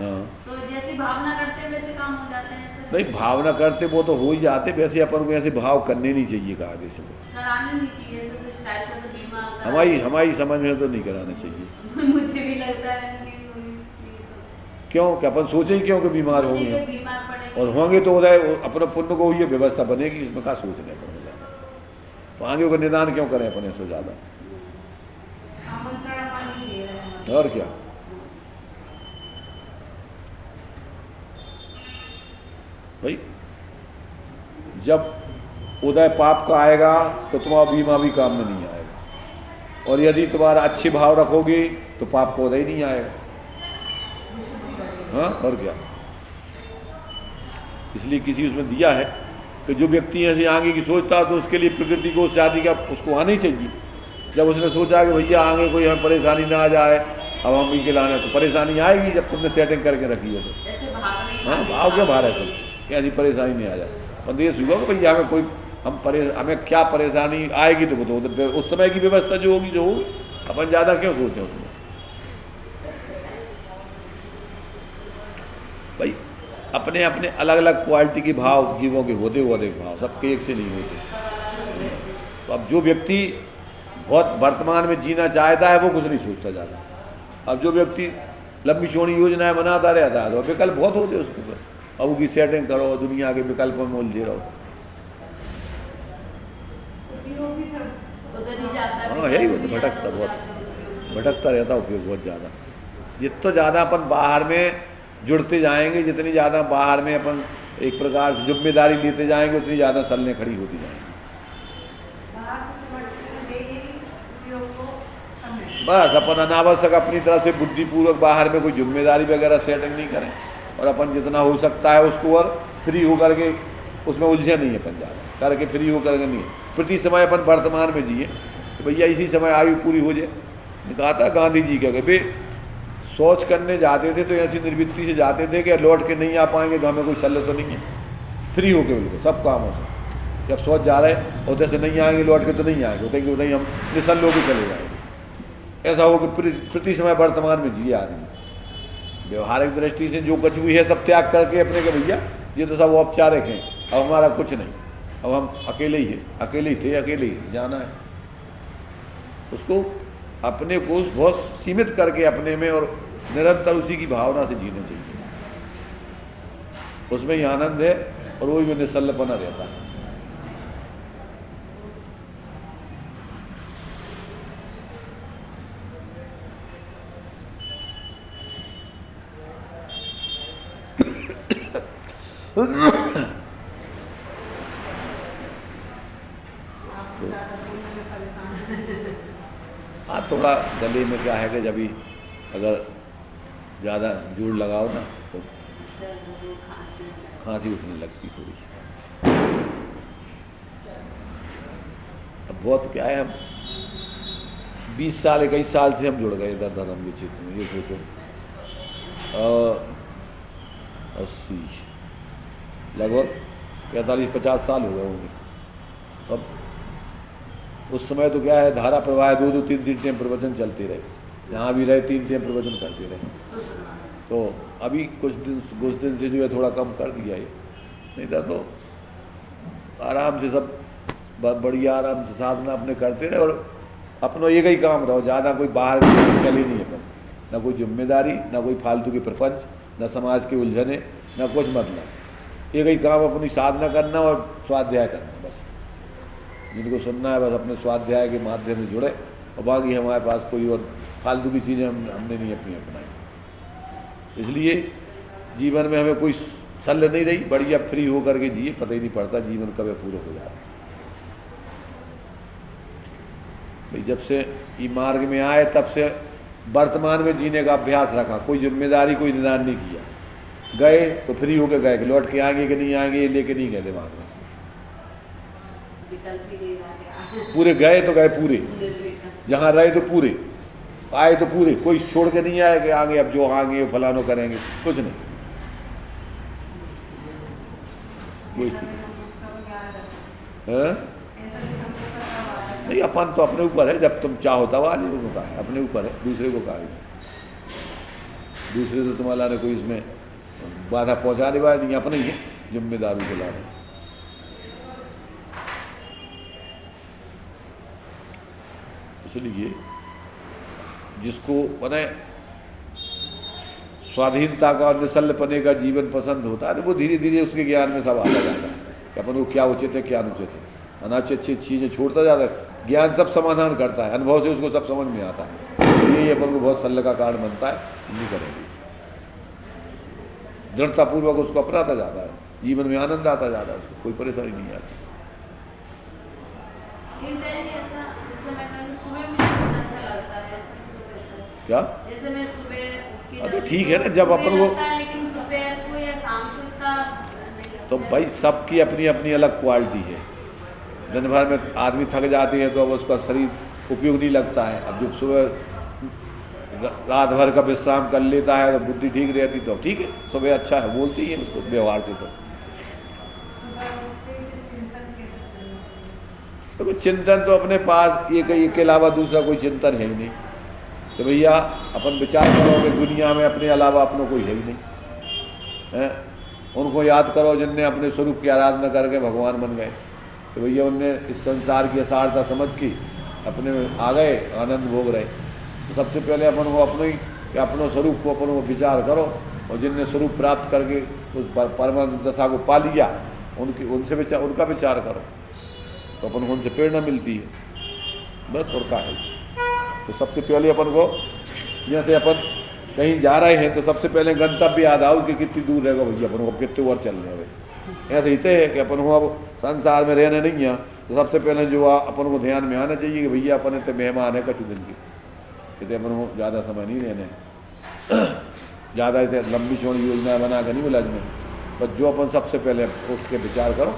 [SPEAKER 3] तो जैसी भावना करते वैसे काम हो जाते हैं।
[SPEAKER 1] नहीं भावना करते वो तो हो ही जाते, वैसे अपन को ऐसे भाव करने नहीं चाहिए, कहा जैसे
[SPEAKER 3] कराने नहीं चाहिए, तो इस टाइप से तो बीमा
[SPEAKER 1] हमारी समझ में तो नहीं कराना चाहिए।
[SPEAKER 3] मुझे भी लगता है
[SPEAKER 1] क्यों कि अपन सोचे ही क्यों कि बीमार होंगे, और होंगे तो उदय अपने पुण्य को ये व्यवस्था बनेगी, इसमें क्या सोचने अपन ज़्यादा, तो आगे का निदान क्यों करें अपने से ज़्यादा, और क्या। भाई जब उदय पाप का आएगा तो तुम्हारा बीमा भी काम में नहीं आएगा, और यदि तुम्हारा अच्छे भाव रखोगे तो पाप का उदय नहीं आएगा। हाँ और क्या। इसलिए किसी उसमें दिया है कि जो व्यक्ति ऐसे आगे की सोचता है तो उसके लिए प्रकृति को उससे आदि का उसको आना ही चाहिए। जब उसने सोचा कि भैया आगे कोई हमें परेशानी ना आ जाए, अब हम इनके लाना, तो परेशानी आएगी जब तुमने सेटिंग करके रखी है तो।
[SPEAKER 3] जैसे भागने
[SPEAKER 1] हाँ, भाव क्यों भाग रहे तुम कि ऐसी परेशानी नहीं आ जाए। मतलब ये सुबह कि भैया हमें कोई हमें क्या परेशानी आएगी तो बताओ, तो उस समय की व्यवस्था जो होगी अपन ज़्यादा क्यों सोचें उसमें। भाई अपने अपने अलग अलग क्वालिटी के भाव जीवों के होते हुए भाव सबके एक से नहीं होते। तो अब जो व्यक्ति बहुत वर्तमान में जीना चाहता है वो कुछ नहीं सोचता ज़्यादा। अब जो व्यक्ति लंबी चौड़ी योजनाएं बनाता रहता है तो विकल्प बहुत होते उसके ऊपर, अब उसकी सेटिंग करो, दुनिया के विकल्पों में उलझे रहो।
[SPEAKER 3] उधर ही जाता है।
[SPEAKER 1] हाँ, यही होता, भटकता बहुत, भटकता रहता उपयोग बहुत ज़्यादा। जितना ज़्यादा अपन बाहर में जुड़ते जाएंगे, जितनी ज़्यादा बाहर में अपन एक प्रकार से जिम्मेदारी लेते जाएंगे, उतनी ज़्यादा सलने खड़ी होती जाएंगी। बस अपन अनावश्यक अपनी तरफ से बुद्धिपूर्वक बाहर में कोई जिम्मेदारी वगैरह सेटिंग नहीं करें, और अपन जितना हो सकता है उसको और फ्री होकर के उसमें उलझे नहीं है अपन ज़्यादा करके, फ्री होकर के नहीं प्रति समय अपन वर्तमान में जिए। तो भैया इसी समय आयु पूरी हो जाए। कहा था गांधी जी का भाई सोच करने जाते थे तो ऐसी निर्वृत्ति से जाते थे कि लौट के नहीं आ पाएंगे तो हमें कोई सल्ले तो नहीं है, फ्री होके बिल्कुल सब कामों से। जब सोच जा रहे होते से नहीं आएंगे लौट के तो नहीं आएंगे, होते कि नहीं हम निसल्ल होकर चले जाएंगे। ऐसा हो कि प्रति समय वर्तमान में जिए आदमी। व्यवहारिक दृष्टि से जो कुछ भी है सब त्याग करके अपने के भैया ये तो सब औपचारिक हैं, अब हमारा कुछ नहीं, अब हम अकेले ही हैं, अकेले ही थे, अकेले ही जाना है। उसको अपने को बहुत सीमित करके अपने में और निरंतर उसी की भावना से जीना चाहिए, उसमें ही आनंद है और वही में निसल्लपना रहता है। हाँ, थोड़ा गले में क्या है कि जब भी अगर ज़्यादा जोर लगाओ ना तो खांसी उठने लगती थोड़ी। अब बहुत क्या है, हम 20 साल 21 साल से हम जुड़ गए इधर धर्म के क्षेत्र में। ये सोचो 80 लगभग 45-50 साल हो गए होंगे। अब उस समय तो क्या है, धारा प्रवाह 2-2 3-3 टाइम प्रवचन चलते रहे, जहाँ भी रहे 3 टाइम प्रवचन करते रहे। तो अभी कुछ दिन से जो है थोड़ा कम कर दिया है, नहीं था तो आराम से सब बढ़िया आराम से साधना अपने करते रहे और अपना एक ही काम रहो, ज़्यादा कोई बाहर निकल ही नहीं है, ना कोई जिम्मेदारी, ना कोई फालतू के प्रपंच, ना समाज के उलझने, ना कुछ मतलब। एक ही काम अपनी साधना करना और स्वाध्याय करना, बस जिनको सुनना है बस अपने स्वाध्याय के माध्यम से जुड़े, और बाकी हमारे पास कोई और फालतू की चीज़ें हमने नहीं अपनी अपनाई। इसलिए जीवन में हमें कोई सल नहीं रही, बढ़िया फ्री होकर के जिए, पता ही नहीं पड़ता जीवन कब पूरा हो जाता। भाई जब से ये मार्ग में आए तब से वर्तमान में जीने का अभ्यास रखा, कोई जिम्मेदारी कोई निदान नहीं किया। गए तो फ्री होकर गए, लौट के आएंगे कि नहीं आएंगे ये लेके नहीं गए दिमाग में। पूरे गए तो गए पूरे, जहाँ रहे तो पूरे, आए तो पूरे, कोई छोड़ के नहीं आए कि आगे अब जो आएंगे फलानो करेंगे, कुछ नहीं। वो स्थिति नहीं, अपन तो अपने ऊपर है, जब तुम चाहो तब आ जाओ, को कहा है अपने ऊपर है, दूसरे को कहा है। दूसरे तो तुम्हारा ने कोई इसमें बाधा पहुंचाने वाला नहीं, अपने ही है जिम्मेदारी के लाने। इसलिए जिसको माने स्वाधीनता का और निसल्लपने का जीवन पसंद होता है तो वो धीरे धीरे उसके ज्ञान में सब आता जाता है कि अपन को क्या उचित है क्या अनुचित है, अनाचित चीज़ें छोड़ता जाता है। ज्ञान सब समाधान करता है, अनुभव से उसको सब समझ में आता है। यही अपन को बहुत सल्ले का कारण बनता है, नहीं करेंगे। दृढ़तापूर्वक उसको अपनाता जाता है, जीवन में आनंद आता जाता है, उसको कोई परेशानी नहीं आती। क्या
[SPEAKER 3] जैसे मैं सुबह
[SPEAKER 1] तो ठीक है ना, जब अपन को
[SPEAKER 3] लेकिन दोपहर को या शाम को इतना नहीं लगता।
[SPEAKER 1] तो भाई सबकी अपनी अपनी अलग क्वालिटी है। दिन भर में आदमी थक जाते हैं तो अब उसका शरीर उपयोग नहीं लगता है। अब जब सुबह रात भर का विश्राम कर लेता है तो बुद्धि ठीक रहती, तो ठीक है, सुबह अच्छा है, बोलती है उसको व्यवहार से। तो
[SPEAKER 2] सुबह उठते ही से चिंतन कैसे चलना चाहिए?
[SPEAKER 1] देखो चिंतन तो अपने पास एक के अलावा दूसरा कोई चिंतन है ही नहीं। तो भैया अपन विचार करोगे दुनिया में अपने अलावा अपना कोई है ही नहीं है। उनको याद करो जिनने अपने स्वरूप की आराधना करके भगवान बन गए। तो भैया उनने इस संसार की असारता समझ की अपने में आ गए, आनंद भोग रहे। तो सबसे पहले अपन को अपने कि अपने स्वरूप को अपन को विचार करो, और जिनने स्वरूप प्राप्त करके उस परमानंद दशा को पा लिया उनका विचार करो, तो अपन को उनसे प्रेरणा मिलती है। बस और क्या है। तो सबसे पहले अपन को, जैसे अपन कहीं जा रहे हैं तो सबसे पहले गंतव्य याद आओ कि कितनी दूर रहेगा भैया, अपन को कितने और चल रहे हैं भाई। ऐसे ही है कि अपन को अब संसार में रहना नहीं है, तो सबसे पहले जो अपन को ध्यान में आना चाहिए कि भैया अपन तो मेहमान है कछु दिन की, इतने अपन को ज़्यादा समय नहीं रहने, ज़्यादा इतने लंबी चौड़ी योजना बना कर नहीं उलझने। बस जो अपन सबसे पहले उठ के विचार करो,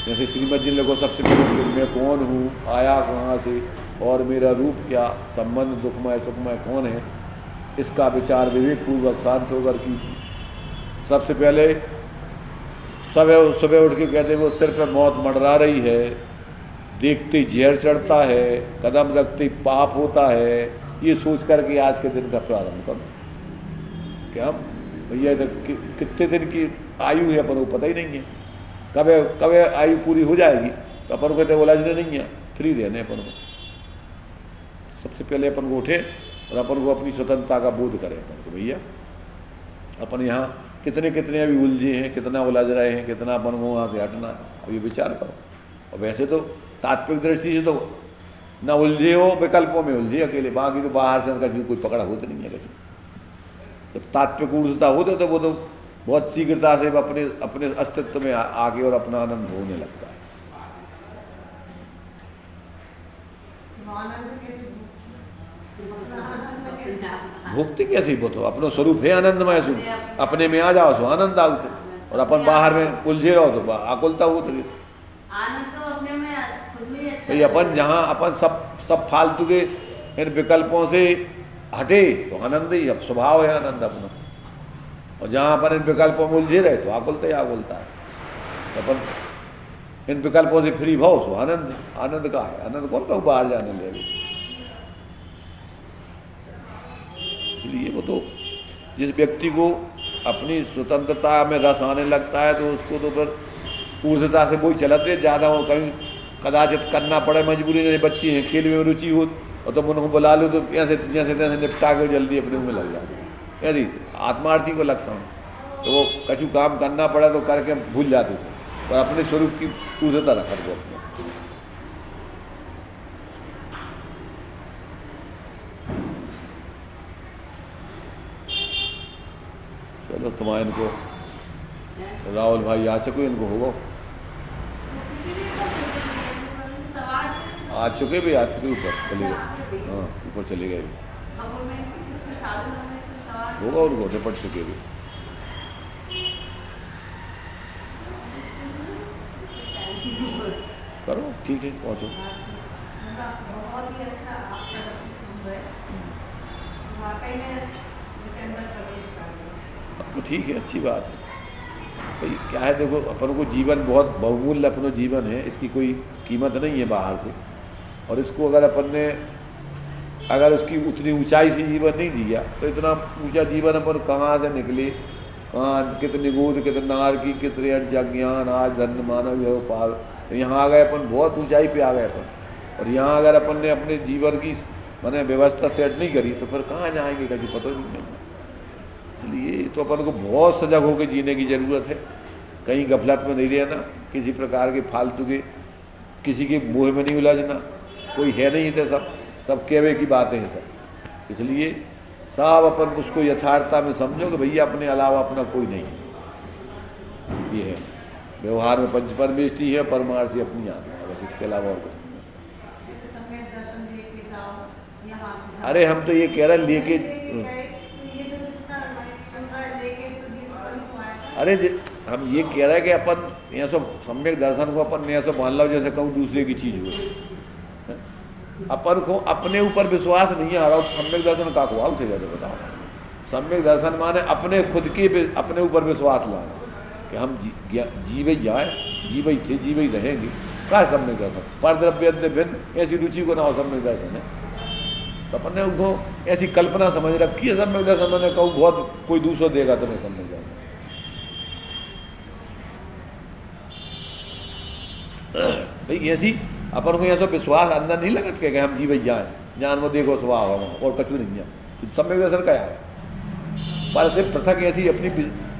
[SPEAKER 1] जैसे श्रीमद जी लोगों सबसे पहले मैं कौन हूँ, आया कहाँ से, और मेरा रूप क्या, संबंध दुखमय सुखमय कौन है, इसका विचार विवेकपूर्वक शांत होकर कीजिए। सबसे पहले सुबह उठ के कहते वो सिर पे मौत मंडरा रही है, देखते जहर चढ़ता है, कदम रखते पाप होता है, ये सोच करके आज के दिन का प्रारंभ करो। क्या भैया कितने दिन की आयु है अपन को पता ही नहीं है, कब आयु पूरी हो जाएगी, तो अपन को कहते उलझने नहीं है, फ्री रहने अपन को। सबसे पहले अपन को उठे और अपन को अपनी स्वतंत्रता का बोध करें अपन को, भैया अपन यहाँ कितने कितने अभी उलझे हैं, कितना उलझ रहे हैं, कितना अपन को वहाँ से हटना, अब ये विचार करो। और वैसे तो तात्विक दृष्टि से तो ना उलझे हो, विकल्पों में उलझे अकेले, बाकी तो बाहर से कभी कोई पकड़ा होता नहीं है कभी। जब तात्विक ऊर्जता होते तो वो तो बहुत शीघ्रता से अपने अपने अस्तित्व में आके और अपना आनंद होने लगता है। भुक्ति कैसी बोतो, अपना स्वरूप है आनंदमय स्वरूप, अपने में आ जाओ तो आनंद आओ थे, और अपन बाहर में उलझे रहो तो आकुलता हो। तो
[SPEAKER 3] आनंद तो अपने में खुद में ही अच्छा
[SPEAKER 1] तो अपन जहाँ अपन सब फालतू के इन विकल्पों से हटे तो आनंद ही, अब स्वभाव है आनंद अपना। और जहाँ अपन इन विकल्पों में उलझे रहे तो आकुलता ही आकुलता है। तो अपन इन विकल्पों से फ्री भाव तो आनंद, आनंद का है, आनंद कौन कहूँ बाहर जाने लगे। इसलिए वो तो जिस व्यक्ति को अपनी स्वतंत्रता में रस आने लगता है तो उसको तो फिर ऊर्धता से वही चलाते, ज़्यादा वो कहीं कदाचित करना पड़े मजबूरी, जैसे बच्चे हैं खेल में रुचि हो और तो उनको बुला लो तो ऐसे जैसे तैसे निपटा के जल्दी अपने में लग जाते। ऐसे ही आत्मार्थी को लक्षण, तो वो कछु काम करना पड़ा तो करके भूल जाते थे, और अपने स्वरूप की ऊर्धता रखा वो अपने। चलो तुम्हारे इनको राहुल भाई आ चुके, इनको होगा आ चुके भी, आ चुके ऊपर चले गए, हाँ ऊपर चले गए, होगा उनको निपट चुके भी। करो ठीक है, पहुँचो।
[SPEAKER 2] बहुत ही अच्छा आपका सुन रहे, वाकई में इसके अंदर प्रवेश कर गए।
[SPEAKER 1] तो ठीक है, अच्छी बात है भाई। क्या है देखो, अपन को जीवन बहुत बहुमूल्य अपना जीवन है, इसकी कोई कीमत नहीं है बाहर से। और इसको अगर अपन ने अगर उसकी उतनी ऊंचाई से जीवन नहीं जिया तो इतना ऊंचा जीवन अपन कहाँ से निकले, कहाँ कितनी गोद कितना नार की कितने अज्ञान आज धन मानव यो पार, तो यहाँ आ गए अपन, बहुत ऊंचाई पे आ गए अपन। और यहाँ अगर अपन ने अपने जीवन की मैंने व्यवस्था सेट नहीं करी तो फिर कहाँ जाएंगे कभी पता नहीं चलता। इसलिए तो अपन को बहुत सजग होकर जीने की ज़रूरत है, कहीं गफलत में नहीं रहना, किसी प्रकार के फालतू के किसी के मोह में नहीं उलझना, कोई है नहीं थे, सब कहवे की बातें हैं सब। इसलिए सब अपन उसको यथार्थता में समझो कि भैया अपने अलावा अपना कोई नहीं है। ये है व्यवहार में पंच परमेष्टि है, परमार्थी अपनी आत्मा है, बस इसके अलावा और कुछ नहीं।
[SPEAKER 2] समय दर्शन लेके जाओ यहाँ से,
[SPEAKER 1] अरे हम तो ये कह रहे हैं लेके, अरे हम ये कह रहे हैं कि अपन यहाँ से सम्यक दर्शन को अपन यहाँ से मान लो जैसे कहूँ दूसरे की चीज़ हुई, अपन को अपने ऊपर विश्वास नहीं है। और सम्यक दर्शन का को आओ थे बताओ। सम्यक दर्शन माने अपने खुद की अपने ऊपर विश्वास लाना कि हम जीवे जाए, जीवे थे, जीवे ही रहेंगे। क्या है सम्यक दर्शन? परद्रव्य भिन्न ऐसी रुचि को ना हो सम्यक दर्शन है। तो अपन ने उनको ऐसी कल्पना समझ रखी है सम्यक दर्शन। मैंने कहूँ बहुत कोई दूसरा देगा तुम्हें सम्यक दर्शन। भाई ऐसी अपन को यहाँ तो विश्वास अंदर नहीं लगत के हम जीवे जाए, जान वो देखो स्वभाव वहाँ और कछु नहीं है। तो सम्यक दर्शन क्या है? पर से पृथक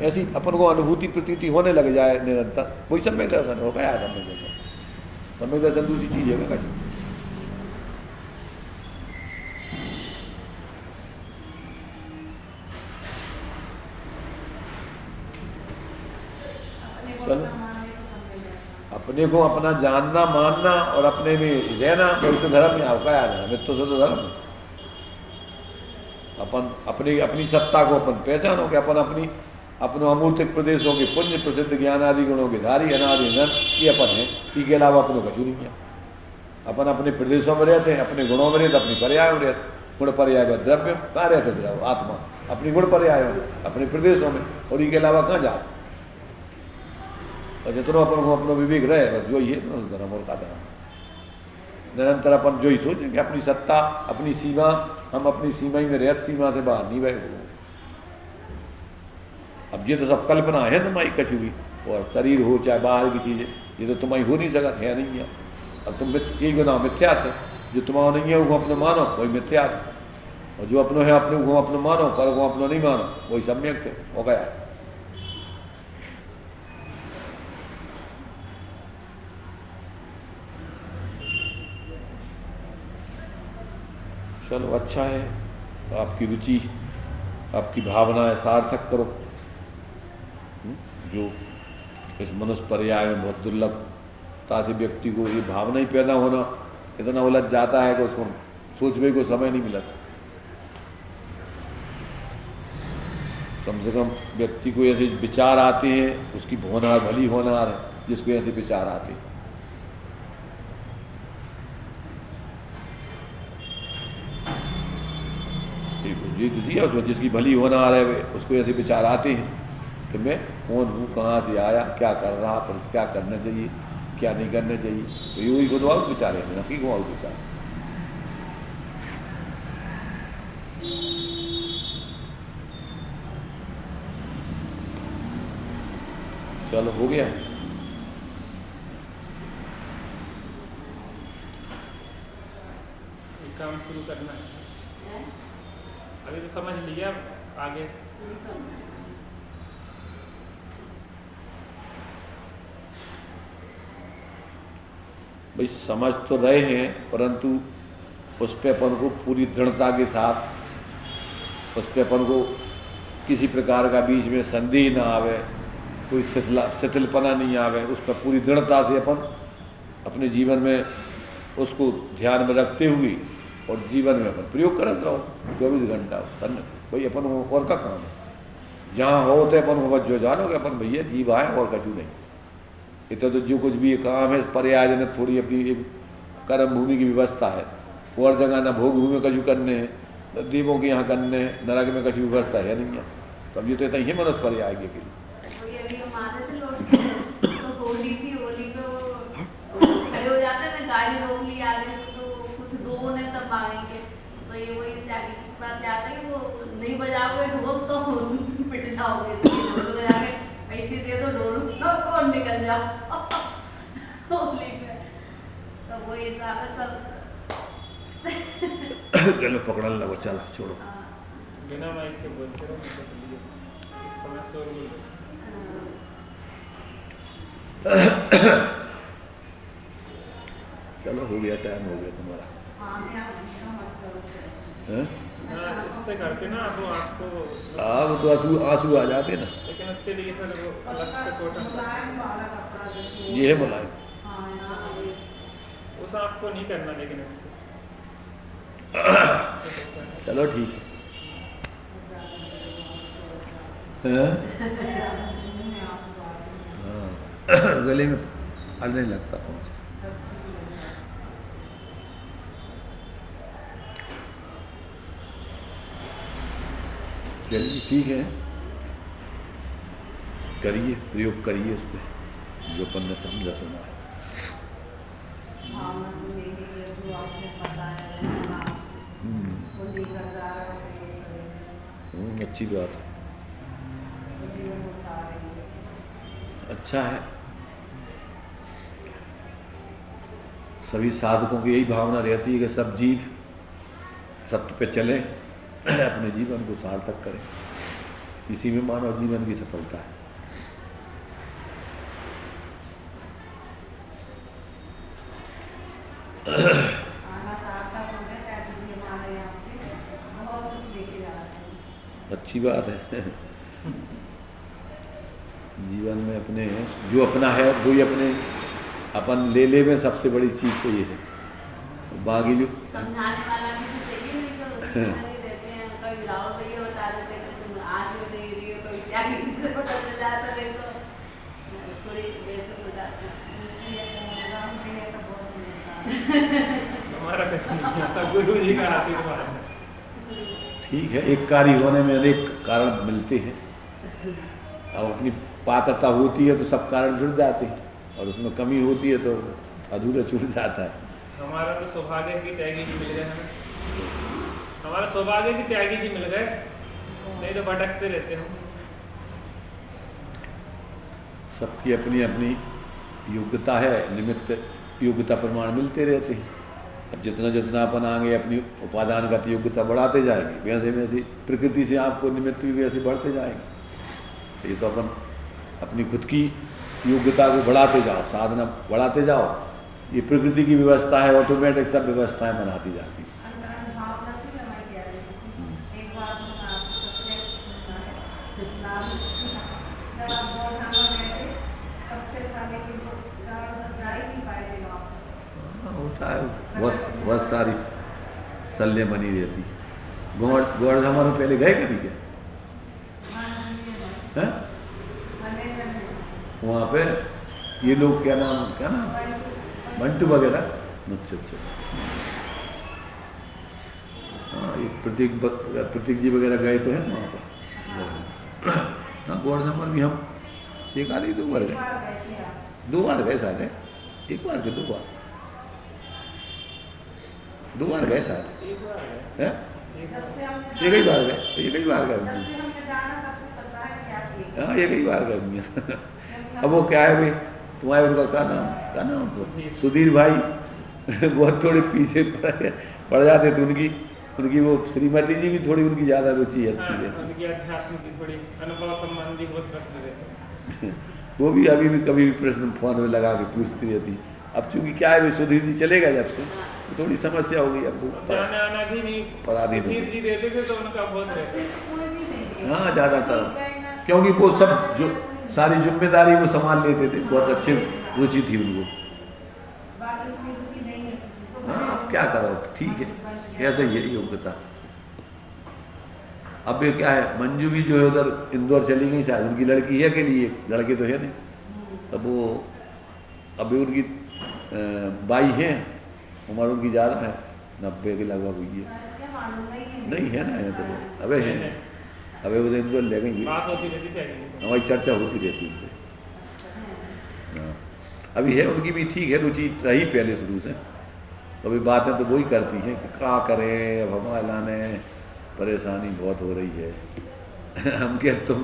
[SPEAKER 1] ऐसी अपन को अनुभूति प्रतीति होने लग जाए निरंतर, वही सम्यक दर्शन हो गया। सम्यक दर्शन, सम्यक दर्शन दूसरी चीज है क्या? चलो अपने को अपना जानना मानना और अपने में रहना वही तो धर्म है। आपका याद है मित्र तो धर्म है। अपन अपनी सत्ता को अपन पहचानो कि अपन अपने अमूर्तिक प्रदेशों के पुण्य प्रसिद्ध ज्ञान आदि गुणों के धारी अनादि नर ये अपन है। इसके अलावा अपनों कछु नहीं है। अपन अपने प्रदेशों में रहते हैं, अपने गुणों में रहते, अपनी पर्याय में रहते। गुण पर्याय में द्रव्य कहाँ रहते? द्रव्य आत्मा अपनी गुण पर्याय अपने प्रदेशों में, और इसके अलावा कहाँ जाते? और जितना अपन को अपना विवेक रहे बस जो ही है धर्म और का धर्म। निरंतर अपन जो ही सोचें कि अपनी सत्ता अपनी सीमा, हम अपनी सीमा ही में रहते, सीमा से बाहर नहीं बैठे। अब ये तो सब कल्पना है तुम्हारी कछु भी, और शरीर हो चाहे बाहर की चीज़ें, ये तो तुम्हारी हो नहीं सकत है, नहीं है। अब तुम यही गुना मिथ्या थे, जो तुम्हारा नहीं है वो अपने मानो वही मिथ्या थे, और जो अपनों है अपने वो अपने मानो पर वो अपना नहीं मानो वही सम्यक थे। हो गया है। चलो अच्छा है, आपकी रुचि आपकी भावनाएं सार्थक करो। जो इस मनुष्य पर्याय में बहुत दुर्लभता से व्यक्ति को ये भावना ही पैदा होना इतना उलझ जाता है कि उसको सोचने को समय नहीं मिला। कम से कम व्यक्ति को ऐसे विचार आते हैं, उसकी होनहार भली होनहार है जिसको ऐसे विचार आते हैं। जी तो दिया उसमें, जिसकी भली होनहार है उसको ऐसे विचार आते हैं कि मैं कौन हूँ, कहाँ से आया, क्या कर रहा, पर क्या करना चाहिए, क्या नहीं करना चाहिए। तो यही को तो और विचार है ना कि और विचार। चलो हो गया।
[SPEAKER 5] काम शुरू करना है। अभी तो समझ लिया, आगे
[SPEAKER 1] भाई समझ तो रहे हैं, परंतु उस पे अपन को पूरी दृढ़ता के साथ, उस पे अपन को किसी प्रकार का बीच में संदेह ना आवे, कोई शिथिलपना नहीं आवे। उस पर पूरी दृढ़ता से अपन अपने जीवन में उसको ध्यान में रखते हुए और जीवन में अपन प्रयोग करते रहो 24 घंटा। भाई अपन और का काम है, जहाँ हो तो अपन हो बस जो जानो कि अपन भैया जीव आए और कछु नहीं। इतना तो जो कुछ भी काम है पर्यायजनक थोड़ी अपनी एक कर्म भूमि की व्यवस्था है, और जगह ना भोग भूमि कछु करने हैं, न देवों के यहाँ करने हैं, नरक में कछु व्यवस्था है नहीं है। तो अब ये तो इतना ही मनुष्य पर्याय के लिए
[SPEAKER 3] होली थी, होली पे वो खड़े हो जाते हैं, गाड़ी रोक ली आगे से, तो कुछ दो ने तब भागेंगे। तो ये वही त्यागी की बात जाता है कि वो नहीं बजाओगे ढोल तो पिट जाओगे, ढोल बजा के ऐसे दे दो ढोल और निकल जाओ होली पे। तो वो हिसाब है सब।
[SPEAKER 1] चलो पकड़ने लगो, चला छोड़ो।
[SPEAKER 5] बिना माइक के बोलते रहो, इस समय शोर
[SPEAKER 1] चलो हो गया, टाइम हो गया तुम्हारा।
[SPEAKER 5] इससे करते ना तो आपको
[SPEAKER 1] वो तो आंसू आ जाते ना।
[SPEAKER 5] लेकिन उसके लिए फिर वो अलग से कॉटन
[SPEAKER 1] ये है मुलायम।
[SPEAKER 5] उस आपको नहीं करना, लेकिन इससे
[SPEAKER 1] चलो ठीक है। गले में अड़ने लगता पाँव से। चलिए ठीक है, करिए, प्रयोग करिए उस पर जो अपन ने समझा सुना है।
[SPEAKER 2] भावना तो यही है जो आपने बताया है नाम से, वो लेकर जा रहा है, प्रयोग करेंगे,
[SPEAKER 1] अच्छी बात है,
[SPEAKER 2] वो जीवन उठा रही है।
[SPEAKER 1] अच्छा है। सभी साधकों की यही भावना रहती है कि सब जीव सत्य पे चलें, अपने जीवन को सार्थक करें, इसी में मानव जीवन की सफलता है।
[SPEAKER 2] आना सार्थक हो गया, क्या कीजिए हमारे यहाँ पे बहुत कुछ लेके जा रहे हैं।
[SPEAKER 1] अच्छी बात है। जीवन में अपने जो अपना है वही अपने अपन ले में सबसे बड़ी चीज़ तो ये है। बाकी जो
[SPEAKER 3] समझाने वाला भी तो चाहिए, नहीं तो उसी तरह ही रहते हैं। कभी राहुल भैया बता देते हैं कि तुम आज हो नहीं रही हो, कभी क्या किसी से पता चल जाता है तो थोड़ी वैसे हो जाती है।
[SPEAKER 2] राम भैया का बहुत मिलता है।
[SPEAKER 5] हमारा कुछ नहीं है, सब गुरु जी का आशीर्वाद है।
[SPEAKER 1] ठीक है, एक कार्य होने में अनेक कारण मिलते हैं। अब अपनी पात्रता होती है तो सब कारण जुड़ जाते हैं, और उसमें कमी होती है तो अधूरा छूट जाता है।
[SPEAKER 5] हमारा तो सौभाग्य की त्यागी जी मिल गए हमें, हमारा सौभाग्य की त्यागी जी मिल गए, नहीं तो भटकते रहते हम।
[SPEAKER 1] सबकी अपनी अपनी योग्यता है, निमित्त योग्यता प्रमाण मिलते रहते हैं। अब जितना जितना अपन आगे अपनी उपादानगत योग्यता बढ़ाते जाएंगे, वैसे वैसे प्रकृति से आपको निमित्त भी वैसे बढ़ते जाएंगे। ये तो अपन अपनी खुद की योग्यता को बढ़ाते जाओ, साधना बढ़ाते जाओ, ये प्रकृति की व्यवस्था है, ऑटोमेटिक सब व्यवस्थाएं बनाती जाती हैं।
[SPEAKER 2] अंतरंग भाव रखी है, मैं कह रही थी एक बार मैंने आपको सबसे सुना है नाम, जब आप बहुत ठामा गए थे तब से था, लेकिन वो बस जा ही नहीं पाए थे वहाँ पर।
[SPEAKER 1] हाँ, होता है, बहुत सारी सल्ले बनी रहती। गौड़ हमारे पहले गए कभी क्या? हैं? वहाँ पे ये लोग क्या नाम मंटू वगैरह। अच्छा अच्छा अच्छा, हाँ, ये प्रतीक जी वगैरह गए तो हैं वहाँ पर। हाँ, गौड़ धमर भी हम एक आदमी 2 बार गए, 2 बार गए शायद है, 1 बार के 2 बार, 2 बार गए शायद
[SPEAKER 5] एक बार है,
[SPEAKER 1] है, एक ही बार गए। हाँ, एक ही बार गए। अब वो क्या है भाई, तुम्हारे उनका क्या नाम तो सुधीर भाई बहुत थोड़े पीछे पड़ जाते थे। उनकी वो श्रीमती जी भी थोड़ी उनकी ज़्यादा रुचि अच्छी रहती।
[SPEAKER 5] उनकी अध्यात्म की थोड़ी अनुभव संबंधी बहुत प्रश्न रहते हैं।
[SPEAKER 1] वो भी अभी भी कभी भी प्रश्न फोन में लगा के पूछती रहती। अब चूंकि क्या है भाई, सुधीर जी चले गए जब से, तो थोड़ी समस्या हो गई। अब
[SPEAKER 5] जाने आना भी नहीं,
[SPEAKER 1] पराधीन हो
[SPEAKER 5] सुधीर जी रहते थे तो उनका बहुत रहता।
[SPEAKER 1] हाँ, ज़्यादातर, क्योंकि वो सब जो सारी जिम्मेदारी वो संभाल लेते थे, बहुत अच्छे रुचि थी उनको। हाँ, अब क्या करो, ठीक है, ऐसा ही है योग्यता। अब ये क्या है, मंजू भी जो है उधर इंदौर चली गई शायद, उनकी लड़की है कि नहीं, लड़के तो है नहीं। तब वो अभी उनकी 22 है, उम्र उनकी ज़्यादा है, 90 के लगभग हुई है। नहीं है ना, है तो अबे है, अबे वो इंदौर ले गई,
[SPEAKER 5] बात होती रहती थी,
[SPEAKER 1] हमारी चर्चा होती रहती उनसे। हाँ, अभी है उनकी भी ठीक है, रुचि रही पहले शुरू से। तो अभी बातें तो वही करती हैं कि क्या करें, अब हमारे लाने परेशानी बहुत हो रही है। हम क्या, तुम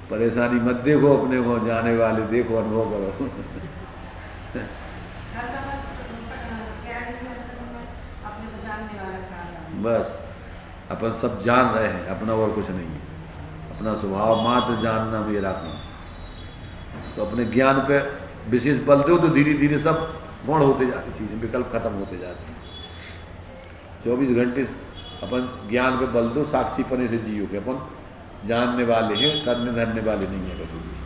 [SPEAKER 1] परेशानी मत देखो, अपने को जाने वाले देखो, अनुभव करो। बस अपन सब जान रहे हैं, अपना और कुछ नहीं है, अपना स्वभाव मात्र जानना मेरा काम। तो अपने ज्ञान पे विशेष बल दो तो धीरे धीरे सब गुण होते जाते, चीज़ें विकल्प खत्म होते जाते हैं। 24 घंटे अपन ज्ञान पे बल दो, साक्षी पने से जियो के अपन जानने वाले हैं, करने धरने वाले नहीं है कभी भी।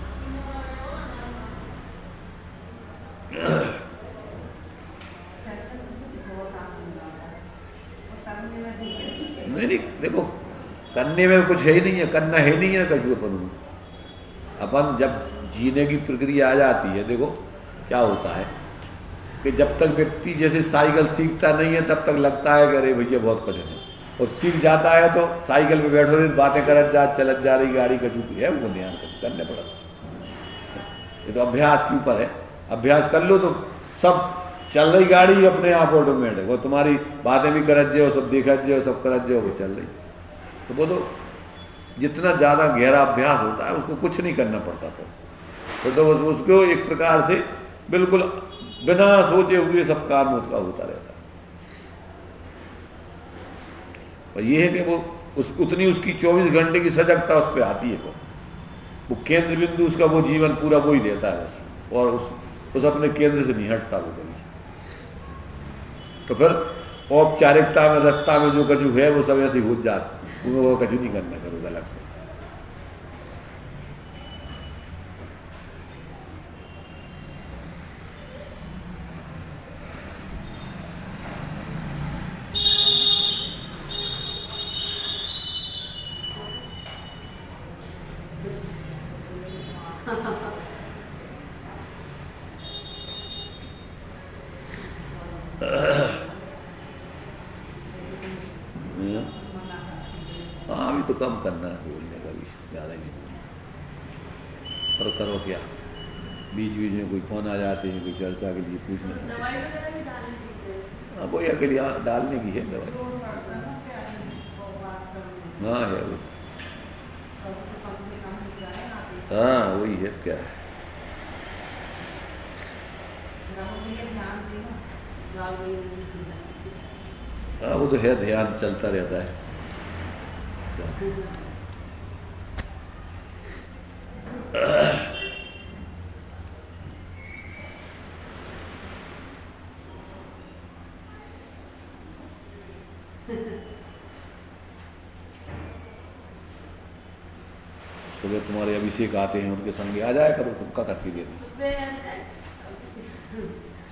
[SPEAKER 1] नहीं, देखो, करने में कुछ है ही नहीं है, करना है नहीं है कछु अपन। अपन जब जीने की प्रक्रिया आ जाती है, देखो क्या होता है कि जब तक व्यक्ति जैसे साइकिल सीखता नहीं है तब तक लगता है कि अरे भैया बहुत कठिन है, और सीख जाता है तो साइकिल पे बैठो रही बातें करत जा चलत जा रही गाड़ी का चूकी है वो ध्यान करने पड़ा। ये तो अभ्यास के ऊपर है, अभ्यास कर लो तो सब चल रही गाड़ी अपने आप ऑटोमेटिक, वो तुम्हारी बातें भी करत जाओ, सब देखत जाओ, सब करत जाओ, वो चल रही। तो वो तो जितना ज़्यादा गहरा अभ्यास होता है उसको कुछ नहीं करना पड़ता, फिर तो उसको एक प्रकार से बिल्कुल बिना सोचे हुए सब काम उसका होता रहता है। और ये है कि वो उतनी उसकी 24 घंटे की सजगता उस पर आती है, वो केंद्र बिंदु उसका वो जीवन पूरा वो ही देता है बस, और उस अपने केंद्र से नहीं हटता वो कभी। तो फिर औपचारिकता में रास्ता में जो कछु है वो सब ऐसे हो जाता, उन्हें वो कछु नहीं करना करोगे अलग से। हाँ अभी तो कम करना है बोलने का भी, ज़्यादा नहीं बोलना। पर करो क्या, बीच बीच में कोई फोन आ जाते हैं, कोई चर्चा के लिए पूछना।
[SPEAKER 3] दवाई वगैरह भी डालनी चाहिए।
[SPEAKER 1] हाँ वो या के लिए डालने की है दवाई।
[SPEAKER 2] जोर पड़ता है ना प्यार में, वो बात करने में।
[SPEAKER 1] हाँ है वो,
[SPEAKER 2] और तो कम से कम हो जाए ना तो
[SPEAKER 1] हाँ वही है क्या है।
[SPEAKER 2] राहुल भैया ध्यान देना।
[SPEAKER 3] राहुल भैया
[SPEAKER 1] हाँ वो तो है, ध्यान चलता रहता है। सुबह तुम्हारे अभिषेक आते हैं, उनके संगे आ जाया करो, तुम क्या करती रहती।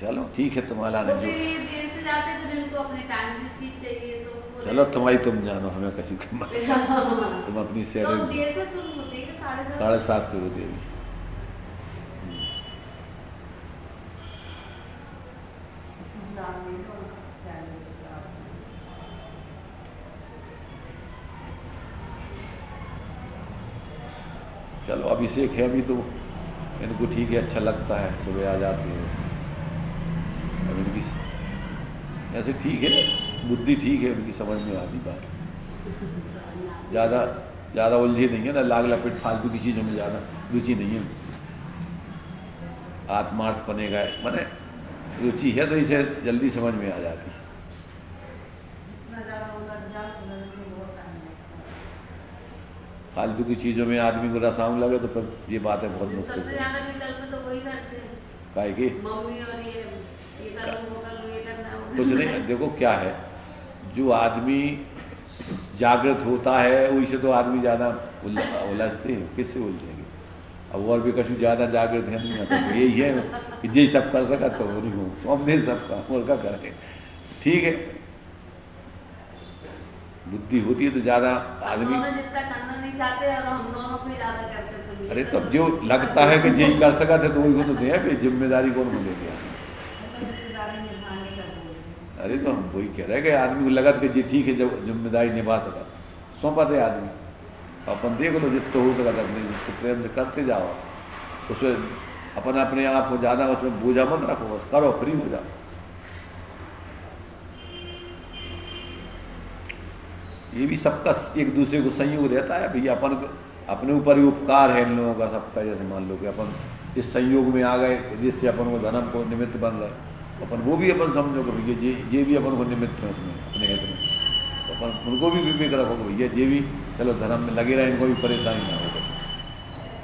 [SPEAKER 1] चलो ठीक है, तुम्हारा
[SPEAKER 3] वो
[SPEAKER 1] नहीं
[SPEAKER 3] फिर
[SPEAKER 1] जो
[SPEAKER 3] ये देर से जाते तो जिनको अपने टाइम से चीज चाहिए तो वो
[SPEAKER 1] चलो तुम्हारी तुम जानो, हमें कहीं तुम अपनी
[SPEAKER 3] तो
[SPEAKER 1] सेटिंग
[SPEAKER 3] देर से शुरू होती है कि 7:30
[SPEAKER 1] 7:30 से होती है।
[SPEAKER 2] ध्यान देना और ध्यान देना।
[SPEAKER 1] चलो अभिषेक है अभी तो इनको ठीक है, अच्छा लगता है, सुबह आ जाती है। अब इनकी ऐसे ठीक है, बुद्धि ठीक है, उनकी समझ में आती बात, ज़्यादा उलझे नहीं है ना, लाग लपेट फालतू की चीज़ों में ज़्यादा रुचि नहीं है। आत्मार्थ पने का माने रुचि है तो इसे जल्दी समझ में आ जाती है।
[SPEAKER 2] इतना ज़्यादा उलझ जाओ तो उलझने में बहुत टाइम लगता है।
[SPEAKER 1] फालतू की चीज़ों में आदमी को रसाम लगे तो फिर ये बातें बहुत मुश्किल
[SPEAKER 3] सबसे
[SPEAKER 1] से।
[SPEAKER 3] ज्यादा विकल्प तो वही करते हैं
[SPEAKER 1] काहे की
[SPEAKER 3] मम्मी, और ये करूँ वो करूँ ये करना वो
[SPEAKER 1] कुछ
[SPEAKER 3] करना।
[SPEAKER 1] नहीं, देखो क्या है, जो आदमी जागृत होता है वही से तो आदमी ज़्यादा उलझते हैं, किससे उलझेंगे। अब और भी कछु ज़्यादा जागृत है नहीं, मतलब यही है कि जे सब कर सका तो वो नहीं हो, सौंप दे सबका और क्या करें। ठीक है, बुद्धि होती है तो ज़्यादा आदमी,
[SPEAKER 3] दोनों जितना करना नहीं चाहते और हम दोनों को ही ज्यादा करते तो
[SPEAKER 1] अरे तो अब जो लगता है कि यही कर सका थे तो वही को तो दे कि जिम्मेदारी कौन ले गया।
[SPEAKER 2] रिश्तेदारी निभाने का बोल।
[SPEAKER 1] अरे तो हम वही कह रहे हैं कि आदमी को लगा था कि जी ठीक है, जब जिम्मेदारी निभा सका सौंपा दे आदमी। अपन देख लो जितना हो सका था अपने तो प्रेम से करते जाओ, उसमें अपन अपने आप को ज़्यादा उसमें बोझा मत रखो, बस करो, फ्री हो जाओ। ये भी सबका एक दूसरे को संयोग रहता है भैया, अपन अपने ऊपर ही उपकार है इन लोगों का सबका। जैसे मान लो कि अपन इस संयोग में आ गए जिससे अपन को धर्म को निमित्त बन रहा है, अपन वो भी अपन समझो कि भैया ये भी अपन को निमित्त है उसमें अपने हित में, तो अपन उनको भी विवेक रखो कि भैया ये भी चलो धर्म में लगे रहे, इनको भी परेशानी ना हो। बस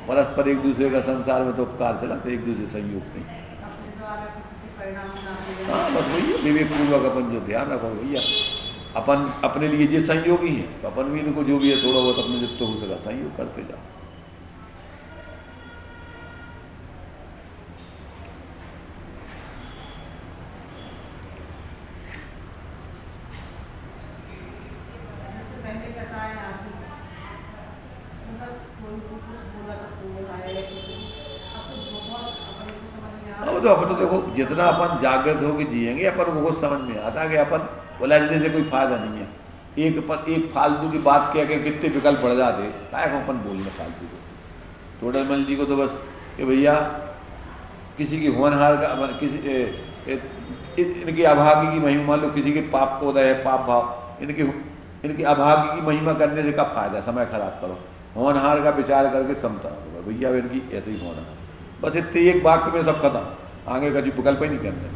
[SPEAKER 1] परस्पर एक दूसरे का संसार में तो उपकार चलाते एक दूसरे संयोग से।
[SPEAKER 2] अपने द्वारा किसी के परिणाम ना मिले।
[SPEAKER 1] हाँ बस वही है, विवेक पूर्वक अपन जो ध्यान रखो भैया अपन अपने लिए ये संयोगी है तो अपन भी इनको जो भी है थोड़ा बहुत अपने जितना हो सका संयोग करते जाओ।
[SPEAKER 2] जैसे पहले कैसा है आदमी, मतलब कोई भी कुछ बोला तो कोई आया कुछ अब तो बहुत अपने को समझ में आ
[SPEAKER 1] अब तो अपन तो देखो जितना अपन जागृत होकर जिएंगे अपन को कुछ समझ में आता है कि अपन उलझने से कोई फायदा नहीं है। एक फालतू की बात कह के कितने विकल्प पड़ जाते, काय को अपन बोलने फालतू को। टोडरमल जी को तो बस कि भैया किसी की होनहार का इनके अभागी की महिमा, मान लो किसी के पाप को उदय है, पाप भाव, इनके अभागी की महिमा करने से क्या फायदा, समय खराब करो। होनहार का विचार करके समता होगा भैया इनकी ऐसे ही होना, बस इतने एक वाक्य में सब खत्म, आगे का विकल्प ही नहीं करना।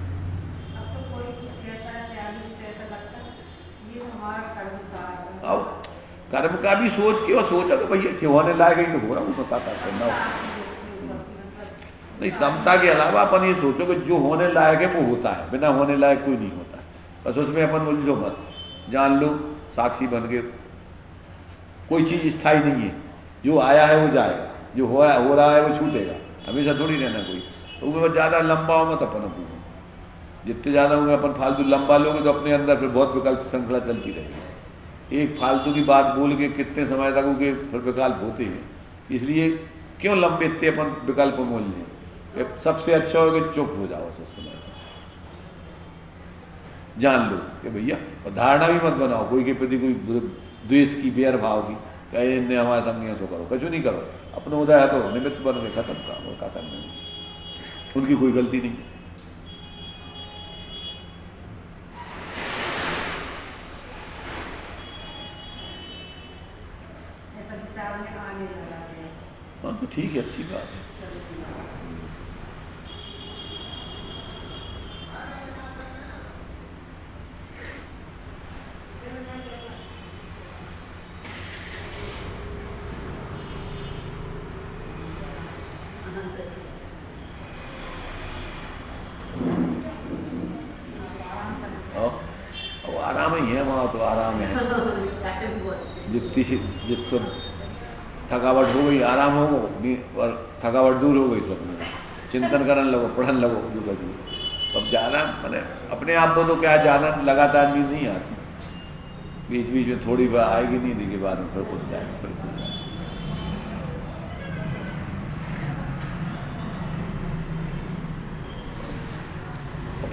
[SPEAKER 2] अब तो कोई चीज कहता है कि आदमी को ऐसा लगता है ये हमारा कर्म का
[SPEAKER 1] अब कर्म का भी सोच के और सोचा तो भैया ठेवाने लायक ही तो हो रहा हूँ पता करना हो। नहीं, समता के अलावा अपन ये सोचो कि जो होने लायक है वो होता है, बिना होने लायक कोई नहीं होता। बस उसमें अपन उलझो मत, जान लो साक्षी बन के कोई चीज़ स्थायी नहीं है, जो आया है वो जाएगा, जो हो रहा है वो छूटेगा, हमेशा थोड़ी रहना कोई। तो उसमें बस ज़्यादा लंबा हो मत अपन अपने, जितने ज़्यादा होंगे अपन फालतू लंबा लोगे तो अपने अंदर फिर बहुत विकल्प श्रृंखला चलती रहेगी। एक फालतू की बात बोल के कितने समय तक उनके फिर विकल्प होते हैं, इसलिए क्यों लंबे इतने अपन विकल्प मोल लें। सबसे अच्छा हो कि चुप हो जाओ उस समय, जान लो कि भैया, और धारणा भी मत बनाओ कोई के प्रति कोई द्वेष की, बैर भाव की, कहे इनने हमारे संग तो करो, कुछ नहीं करो, अपना उदय है तो निमित्त बन के खत्म काम और क्या करना है, उनकी कोई गलती नहीं।
[SPEAKER 2] ऐसा विचार में आने लगा है।
[SPEAKER 1] हाँ तो ठीक है, अच्छी बात है। अब आराम ही है वहाँ, तो आराम है, जितनी थकावट हो गई आराम हो गई, और थकावट दूर हो गई तो अपने चिंतन करने लगो, पढ़ने लगो जो कुछ। अब ज़्यादा मैंने अपने आप को तो क्या ज़्यादा लगातार नींद नहीं आती, बीच बीच में थोड़ी बार आएगी नींद के बाद में फिर खुल जाए, फिर खुल जाए।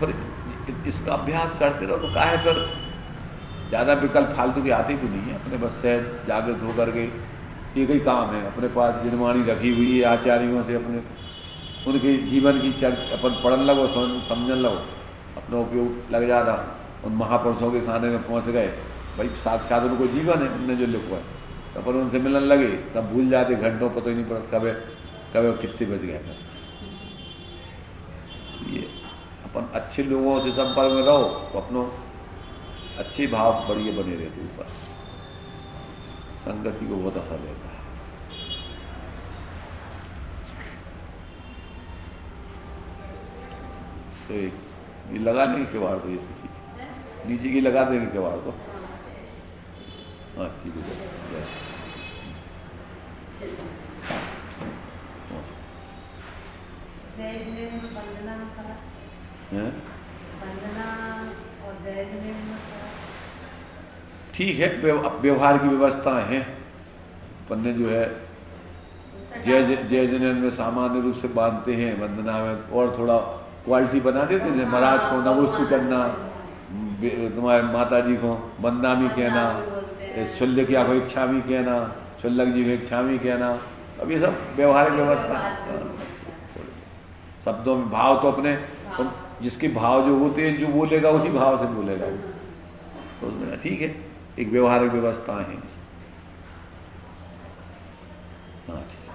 [SPEAKER 1] फिर इसका अभ्यास करते रहो तो काहे फिर ज़्यादा विकल्प फालतू के आते भी नहीं है। अपने बस सहज जागृत होकर के एक ही काम है, अपने पास जिनवाणी रखी हुई है आचार्यों से, अपने उनके जीवन की अपन पढ़न लगो, समझन लगो, अपना उपयोग लग जाता। उन महापुरुषों के सामने में पहुँच गए, भाई साक्षात उनको जीवन है, उनने जो लिखा है, तो अपन उनसे मिलने लगे, सब भूल जाते, घंटों पता ही नहीं पड़ता कब कितने बज गए। फिर इसलिए अपन अच्छे लोगों से संपर्क में रहो तो अपनों अच्छे भाव बढ़िया बने रहते, ऊपर संगति को बहुत असर रहता है। तो ये लगा देंगे किवाड़ को, ये ठीक है, नीचे की लगा देंगे किवाड़ को। हाँ ठीक है,
[SPEAKER 2] जय जिनेन्द्र वंदना करा,
[SPEAKER 1] हैं?
[SPEAKER 2] वंदना और जय जिनेन्द्र करा।
[SPEAKER 1] ठीक है, व्यवहार की व्यवस्थाएं हैं, अपन ने जो है जय जिनेन्द्र में सामान्य रूप से बांधते हैं, वंदना में और थोड़ा क्वालिटी बना देते थे, महाराज को नमोस्तु करना, तुम्हारे माता जी को बंदामी कहना, शुल्ल की आँखों इच्छामी कहना, शुल्लक जी को इच्छामी कहना। अब ये सब व्यवहारिक व्यवस्था है। शब्दों में भाव तो अपने जिसके भाव जो होते हैं, जो बोलेगा उसी भाव से बोलेगा, तो उसमें ठीक है, एक व्यवहारिक व्यवस्था है। हाँ ठीक है।